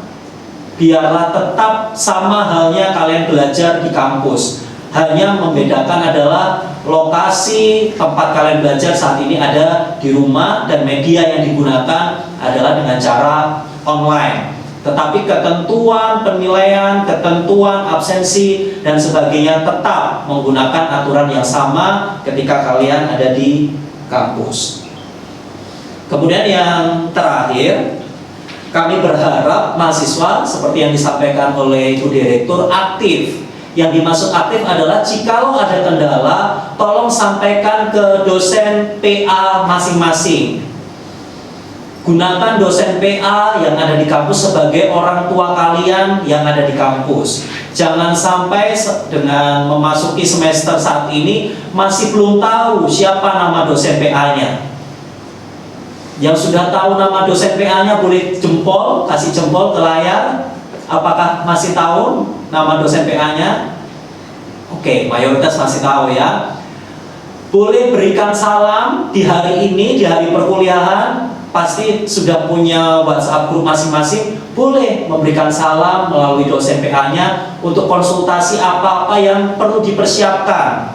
biarlah tetap sama halnya kalian belajar di kampus. Hanya membedakan adalah lokasi tempat kalian belajar saat ini ada di rumah dan media yang digunakan adalah dengan cara online. Tetapi ketentuan penilaian, ketentuan absensi dan sebagainya tetap menggunakan aturan yang sama ketika kalian ada di kampus. Kemudian yang terakhir, kami berharap mahasiswa seperti yang disampaikan oleh Ibu Direktur aktif. Yang dimaksud aktif adalah jikalau ada kendala, tolong sampaikan ke dosen PA masing-masing. Gunakan dosen PA yang ada di kampus sebagai orang tua kalian yang ada di kampus. Jangan sampai dengan memasuki semester saat ini masih belum tahu siapa nama dosen PA-nya. Yang sudah tahu nama dosen PA-nya boleh jempol, kasih jempol ke layar. Apakah masih tahu nama dosen PA-nya? Oke, mayoritas masih tahu ya. Boleh berikan salam di hari ini, di hari perkuliahan. Pasti sudah punya WhatsApp grup masing-masing. Boleh memberikan salam melalui dosen PA-nya untuk konsultasi apa-apa yang perlu dipersiapkan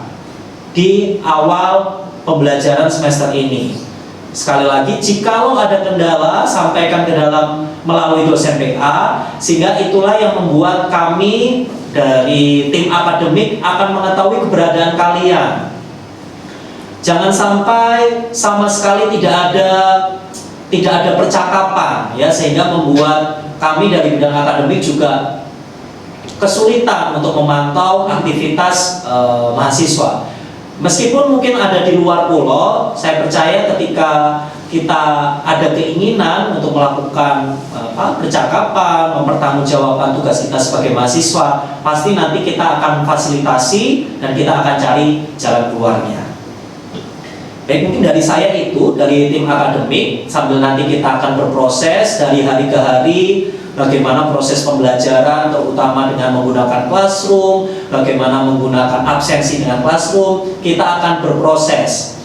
di awal pembelajaran semester ini. Sekali lagi, jikalau ada kendala, sampaikan ke dalam melalui dosen PA, sehingga itulah yang membuat kami dari tim akademik akan mengetahui keberadaan kalian. Jangan sampai sama sekali tidak ada percakapan ya, sehingga membuat kami dari bidang akademik juga kesulitan untuk memantau aktivitas mahasiswa. Meskipun mungkin ada di luar pulau, saya percaya ketika kita ada keinginan untuk melakukan percakapan, mempertanggungjawabkan tugas kita sebagai mahasiswa, pasti nanti kita akan fasilitasi dan kita akan cari jalan keluarnya. Baik, mungkin dari saya itu, dari tim akademik, sambil nanti kita akan berproses dari hari ke hari, bagaimana proses pembelajaran terutama dengan menggunakan classroom, bagaimana menggunakan absensi dengan classroom, kita akan berproses.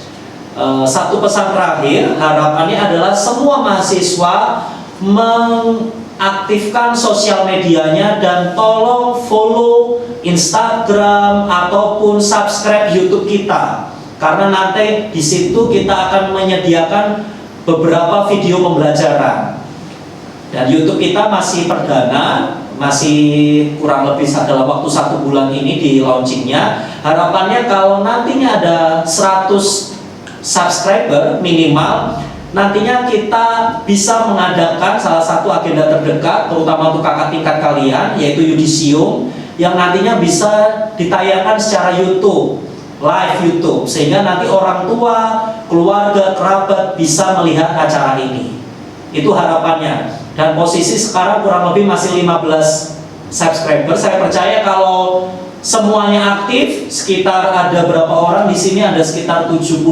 Satu pesan terakhir, harapannya adalah semua mahasiswa mengaktifkan sosial medianya dan tolong follow Instagram ataupun subscribe YouTube kita. Karena nanti di situ kita akan menyediakan beberapa video pembelajaran. Dan YouTube kita masih perdana, masih kurang lebih dalam waktu 1 bulan ini di launchingnya. Harapannya kalau nantinya ada 100 subscriber minimal, nantinya kita bisa mengadakan salah satu agenda terdekat, terutama untuk kakak tingkat kalian, yaitu Yudisium, yang nantinya bisa ditayangkan secara YouTube, live YouTube, sehingga nanti orang tua, keluarga, kerabat bisa melihat acara ini. Itu harapannya. Dan posisi sekarang kurang lebih masih 15 subscriber. Saya percaya kalau semuanya aktif, sekitar ada berapa orang di sini, ada sekitar 70-80,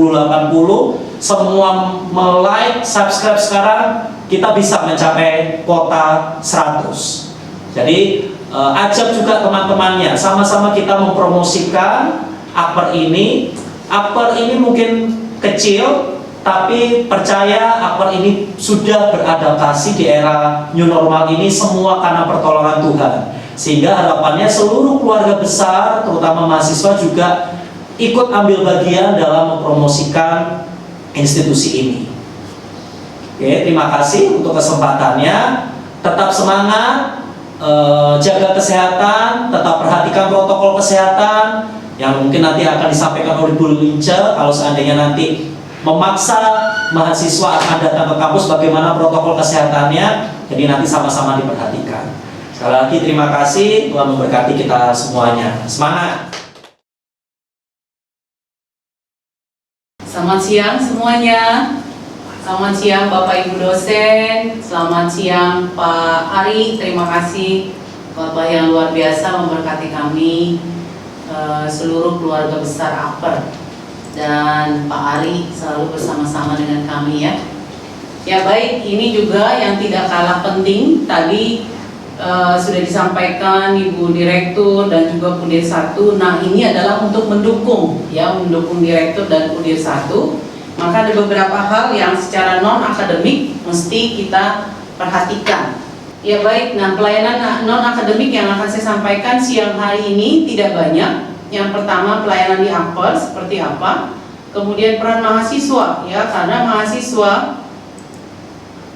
semua like, subscribe sekarang, kita bisa mencapai kuota 100. Jadi ajak juga teman-temannya, sama-sama kita mempromosikan Akper ini. Akper ini mungkin kecil, tapi percaya Akper ini sudah beradaptasi di era new normal ini semua karena pertolongan Tuhan. Sehingga harapannya seluruh keluarga besar, terutama mahasiswa juga ikut ambil bagian dalam mempromosikan institusi ini. Oke, terima kasih untuk kesempatannya. Tetap semangat, jaga kesehatan, tetap perhatikan protokol kesehatan yang mungkin nanti akan disampaikan oleh Bu Lince. Kalau seandainya nanti memaksa mahasiswa akan datang ke kampus, bagaimana protokol kesehatannya, jadi nanti sama-sama diperhatikan. Sekali lagi terima kasih, Tuhan memberkati kita semuanya. Semangat! Selamat siang semuanya. Selamat siang Bapak Ibu dosen. Selamat siang Pak Ari. Terima kasih Bapak yang luar biasa memberkati kami, seluruh keluarga besar APER, dan Pak Ari selalu bersama-sama dengan kami ya. Ya baik, ini juga yang tidak kalah penting tadi sudah disampaikan Ibu Direktur dan juga Udir 1. Nah ini adalah untuk mendukung ya, mendukung Direktur dan Udir 1. Maka ada beberapa hal yang secara non akademik mesti kita perhatikan. Ya baik, nah pelayanan non akademik yang akan saya sampaikan siang hari ini tidak banyak. Yang pertama pelayanan di APER seperti apa, kemudian peran mahasiswa ya, karena mahasiswa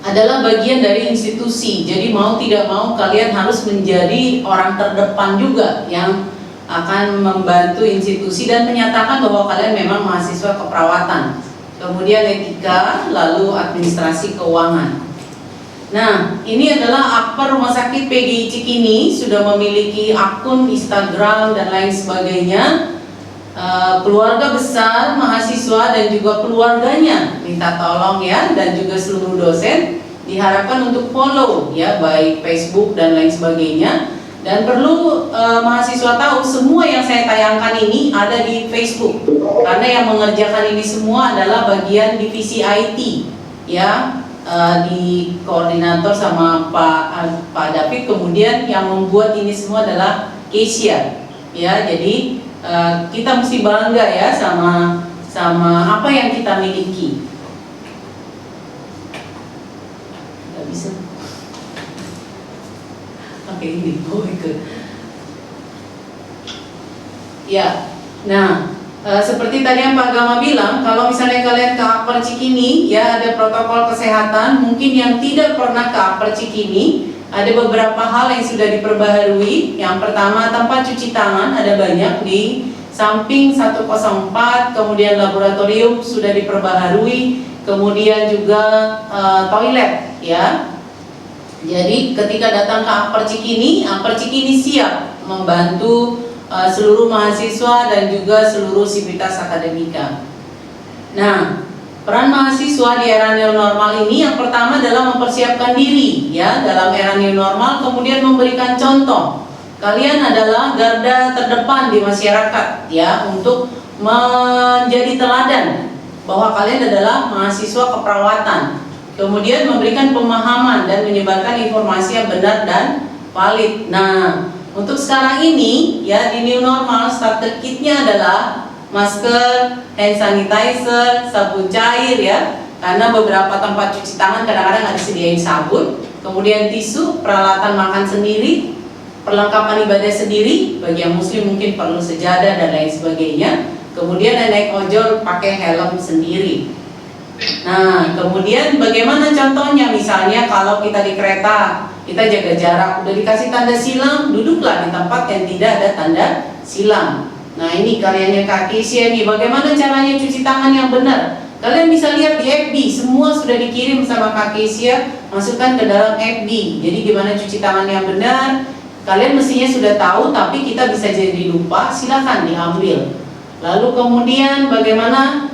adalah bagian dari institusi. Jadi mau tidak mau kalian harus menjadi orang terdepan juga yang akan membantu institusi dan menyatakan bahwa kalian memang mahasiswa keperawatan. Kemudian etika, lalu administrasi keuangan. Nah, ini adalah APER Rumah Sakit PGI Cikini sudah memiliki akun Instagram dan lain sebagainya. Keluarga besar, mahasiswa dan juga keluarganya minta tolong ya, dan juga seluruh dosen diharapkan untuk follow ya, baik Facebook dan lain sebagainya. Dan perlu mahasiswa tahu semua yang saya tayangkan ini ada di Facebook, karena yang mengerjakan ini semua adalah bagian divisi IT ya, di koordinator sama Pak David. Kemudian yang membuat ini semua adalah Kesia ya. Jadi kita mesti bangga ya sama apa yang kita miliki. Nggak bisa pakai ini, ya. Nah, seperti tadi yang Pak Gama bilang, kalau misalnya kalian ke APER Cikini ya, ada protokol kesehatan. Mungkin yang tidak pernah ke APER Cikini, ada beberapa hal yang sudah diperbaharui. Yang pertama, tempat cuci tangan ada banyak di samping 104, kemudian laboratorium sudah diperbaharui, kemudian juga toilet ya. Jadi ketika datang ke APER Cikini siap membantu seluruh mahasiswa dan juga seluruh sivitas akademika. Nah, peran mahasiswa di era new normal ini yang pertama adalah mempersiapkan diri ya dalam era new normal, kemudian memberikan contoh. Kalian adalah garda terdepan di masyarakat ya, untuk menjadi teladan bahwa kalian adalah mahasiswa keperawatan. Kemudian memberikan pemahaman dan menyebarkan informasi yang benar dan valid. Nah, untuk sekarang ini ya, di new normal starter kitnya adalah masker, hand sanitizer, sabun cair ya, karena beberapa tempat cuci tangan kadang-kadang nggak disediain sabun. Kemudian tisu, peralatan makan sendiri, perlengkapan ibadah sendiri, bagi yang muslim mungkin perlu sejadah dan lain sebagainya. Kemudian naik ojol pakai helm sendiri. Nah, kemudian bagaimana contohnya? Misalnya kalau kita di kereta, kita jaga jarak, udah dikasih tanda silang, duduklah di tempat yang tidak ada tanda silang. Nah, ini karyanya Kak Kesia nih, bagaimana caranya cuci tangan yang benar. Kalian bisa lihat di FB, semua sudah dikirim sama Kak Kesia, masukkan ke dalam FB. Jadi gimana cuci tangan yang benar, kalian mestinya sudah tahu, tapi kita bisa jadi lupa, silakan diambil. Lalu kemudian bagaimana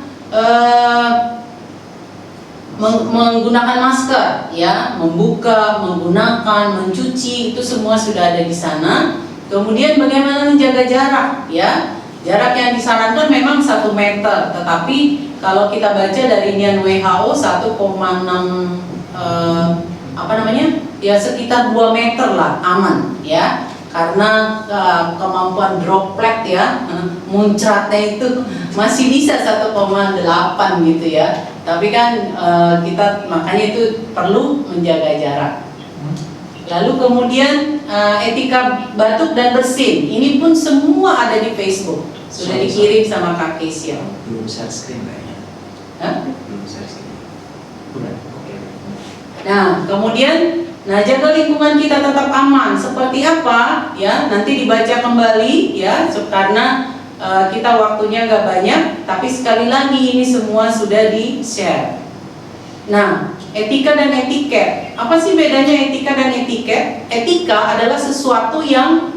menggunakan masker ya, membuka, menggunakan, mencuci, itu semua sudah ada di sana. Kemudian bagaimana menjaga jarak ya. Jarak yang disarankan memang 1 meter, tetapi kalau kita baca dari inian WHO 1,6 ya sekitar 2 meter lah aman ya. Karena kemampuan droplet ya, muncratnya itu masih bisa 1,8 gitu ya. Tapi kan kita makanya itu perlu menjaga jarak. Lalu kemudian etika batuk dan bersin, ini pun semua ada di Facebook, sudah dikirim sama Kak Kesia. Belum share screen kayaknya. Hah? Belum Nah, kemudian jaga lingkungan kita tetap aman. Seperti apa? Ya, nanti dibaca kembali ya, karena kita waktunya nggak banyak. Tapi sekali lagi ini semua sudah di-share. Nah, etika dan etiket. Apa sih bedanya etika dan etiket? Etika adalah sesuatu yang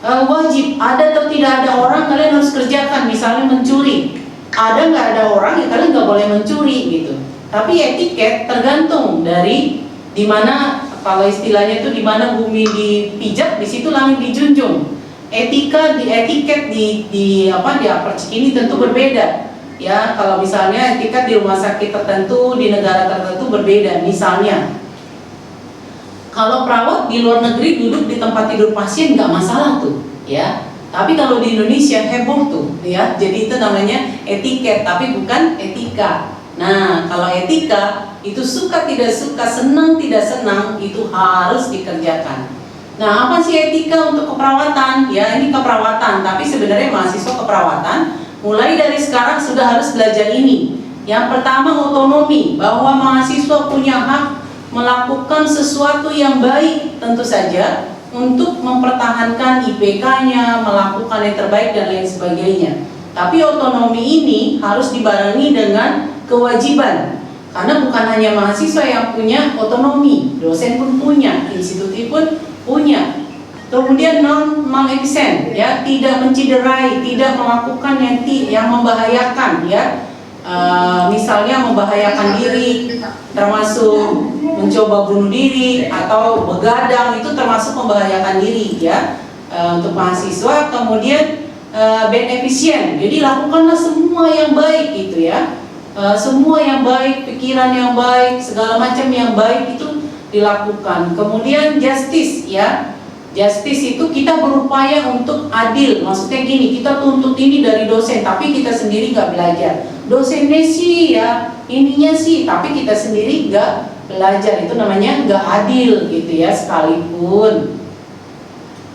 wajib. Ada atau tidak ada orang, kalian harus kerjakan. Misalnya mencuri. Ada nggak ada orang, ya kalian nggak boleh mencuri gitu. Tapi etiket tergantung dari dimana, kalau istilahnya itu dimana bumi dipijak, di situ langit dijunjung. Etiket di Upper Cikini tentu berbeda. Ya, kalau misalnya etiket di rumah sakit tertentu, di negara tertentu berbeda. Misalnya, kalau perawat di luar negeri duduk di tempat tidur pasien nggak masalah tuh, ya. Tapi kalau di Indonesia heboh tuh, ya. Jadi itu namanya etiket, tapi bukan etika. Nah, kalau etika itu suka tidak suka, senang tidak senang, itu harus dikerjakan. Nah, apa sih etika untuk keperawatan? Ya, ini keperawatan, tapi sebenarnya mahasiswa keperawatan mulai dari sekarang sudah harus belajar ini. Yang pertama, otonomi, bahwa mahasiswa punya hak melakukan sesuatu yang baik, tentu saja untuk mempertahankan IPK-nya, melakukan yang terbaik dan lain sebagainya. Tapi otonomi ini harus dibarengi dengan kewajiban, karena bukan hanya mahasiswa yang punya otonomi, dosen pun punya, institusi pun punya. Kemudian non-malefisien, ya, tidak menciderai, tidak melakukan yang membahayakan, ya. Misalnya membahayakan diri, termasuk mencoba bunuh diri atau begadang, itu termasuk membahayakan diri, ya, untuk mahasiswa. Kemudian beneficient, jadi lakukanlah semua yang baik gitu, ya, semua yang baik, pikiran yang baik, segala macam yang baik itu dilakukan. Kemudian justice, ya. Justice itu kita berupaya untuk adil. Maksudnya gini, kita tuntut ini dari dosen, tapi kita sendiri nggak belajar. Dosennya sih ya, ininya sih, tapi kita sendiri nggak belajar. Itu namanya nggak adil gitu ya. Sekalipun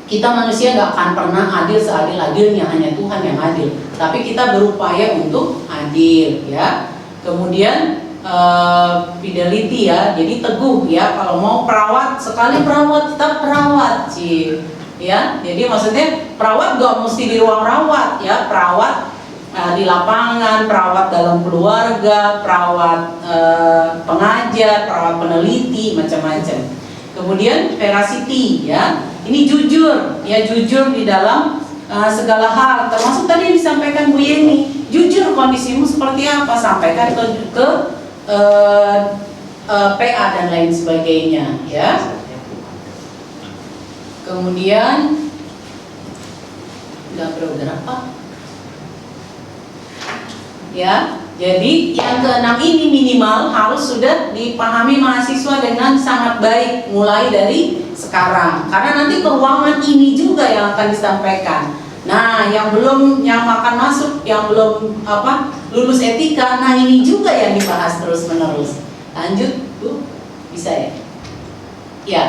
kita manusia nggak akan pernah adil seadil-adilnya, hanya Tuhan yang adil. Tapi kita berupaya untuk adil, ya. Kemudian fidelity, ya, jadi teguh, ya. Kalau mau perawat, sekali perawat tetap perawat, sih, ya. Jadi maksudnya perawat gak mesti di ruang rawat, ya. Perawat di lapangan, perawat dalam keluarga, perawat pengajar, perawat peneliti, macam-macam. Kemudian veracity, ya. Ini jujur, ya, jujur di dalam segala hal, termasuk tadi yang disampaikan Bu Yeni. Jujur kondisimu seperti apa, sampaikan ke PA dan lain sebagainya, ya. Kemudian nggak berapa, ya. Jadi yang keenam ini minimal harus sudah dipahami mahasiswa dengan sangat baik mulai dari sekarang, karena nanti keuangan ini juga yang akan disampaikan. Nah, yang akan masuk, yang belum lulus etika, nah ini juga yang dibahas terus menerus. Lanjut, Bu, bisa ya? Ya.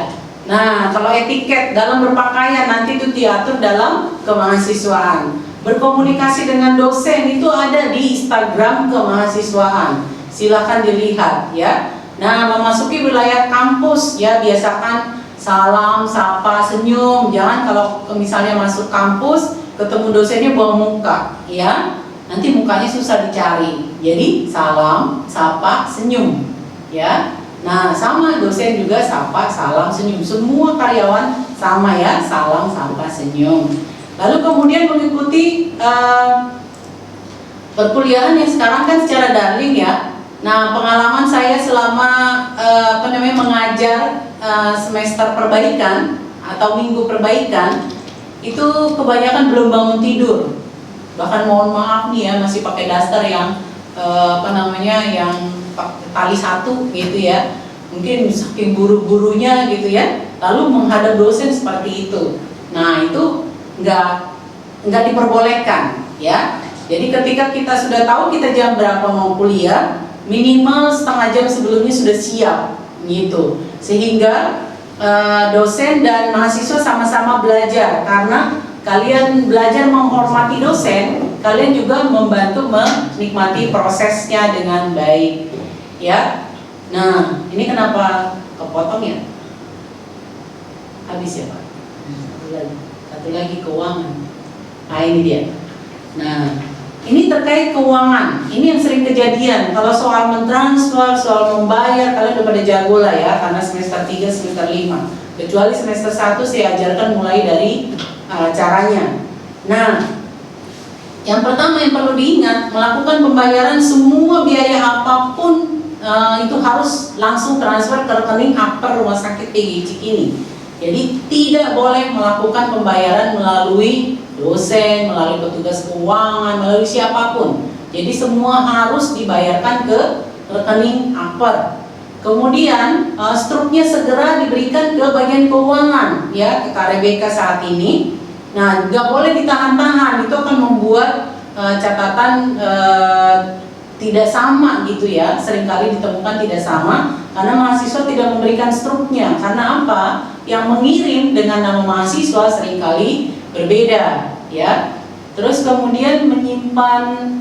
Nah, kalau etiket dalam berpakaian nanti itu diatur dalam kemahasiswaan. Berkomunikasi dengan dosen itu ada di Instagram kemahasiswaan. Silakan dilihat, ya. Nah, memasuki wilayah kampus, ya, biasakan salam, sapa, senyum. Jangan kalau misalnya masuk kampus ketemu dosennya buang muka, ya, nanti mukanya susah dicari. Jadi salam, sapa, senyum, ya. Nah, sama dosen juga sapa, salam, senyum. Semua karyawan sama, ya, salam, sapa, senyum. Lalu kemudian mengikuti perkuliahan yang sekarang kan secara daring, ya. Nah, pengalaman saya selama mengajar semester perbaikan atau minggu perbaikan itu kebanyakan belum bangun tidur. Bahkan mohon maaf nih, ya, masih pakai daster yang yang tali satu gitu, ya. Mungkin saking buru-burunya gitu, ya. Lalu menghadap dosen seperti itu. Nah, itu nggak diperbolehkan, ya. Jadi ketika kita sudah tahu kita jam berapa mau kuliah, minimal setengah jam sebelumnya sudah siap gitu, sehingga dosen dan mahasiswa sama-sama belajar. Karena kalian belajar menghormati dosen, kalian juga membantu menikmati prosesnya dengan baik, ya. Nah, ini kenapa kepotong ya? Habis ya Pak? Satu lagi keuangan. Nah ini dia. Nah, ini terkait keuangan. Ini yang sering kejadian. Kalau soal mentransfer, soal membayar, kalian udah pada jago lah ya, karena semester 3, semester 5. Kecuali semester 1 saya ajarkan mulai dari caranya. Nah, yang pertama yang perlu diingat, melakukan pembayaran semua biaya apapun itu harus langsung transfer ke rekening akper Rumah Sakit PGI Cikini. Jadi tidak boleh melakukan pembayaran melalui dosen, melalui petugas keuangan, melalui siapapun. Jadi semua harus dibayarkan ke rekening akper. Kemudian struknya segera diberikan ke bagian keuangan, ya, ke KRBK saat ini. Nah, nggak boleh ditahan-tahan, itu akan membuat catatan tidak sama gitu ya. Seringkali ditemukan tidak sama karena mahasiswa tidak memberikan struknya. Karena apa? Yang mengirim dengan nama mahasiswa seringkali berbeda, ya. Terus kemudian menyimpan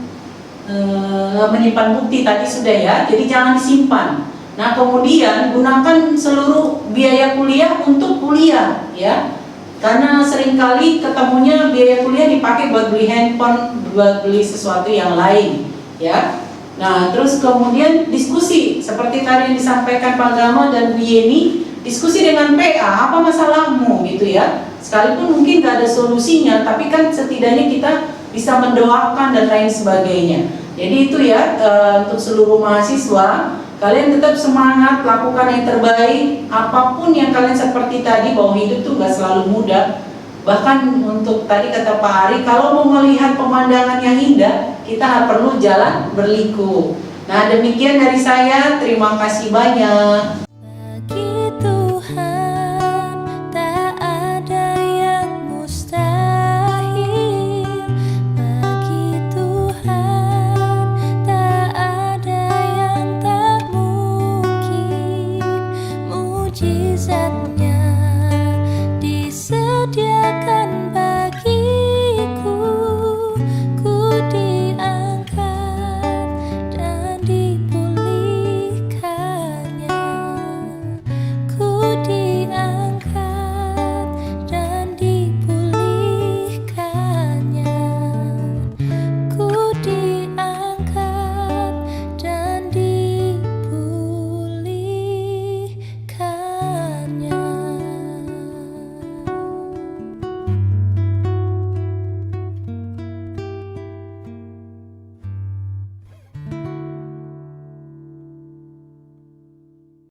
bukti tadi sudah ya. Jadi jangan disimpan. Nah, kemudian gunakan seluruh biaya kuliah untuk kuliah, ya. Karena seringkali ketemunya biaya kuliah dipakai buat beli handphone, buat beli sesuatu yang lain, ya. Nah, terus kemudian diskusi seperti tadi yang disampaikan Pak Gama dan Bu Yeni, diskusi dengan PA, apa masalahmu gitu ya. Sekalipun mungkin gak ada solusinya, tapi kan setidaknya kita bisa mendoakan dan lain sebagainya. Jadi itu ya, untuk seluruh mahasiswa, kalian tetap semangat, lakukan yang terbaik. Apapun yang kalian seperti tadi, bahwa hidup tuh gak selalu mudah. Bahkan untuk tadi kata Pak Ari, kalau mau melihat pemandangan yang indah, kita perlu jalan berliku. Nah, demikian dari saya, terima kasih banyak.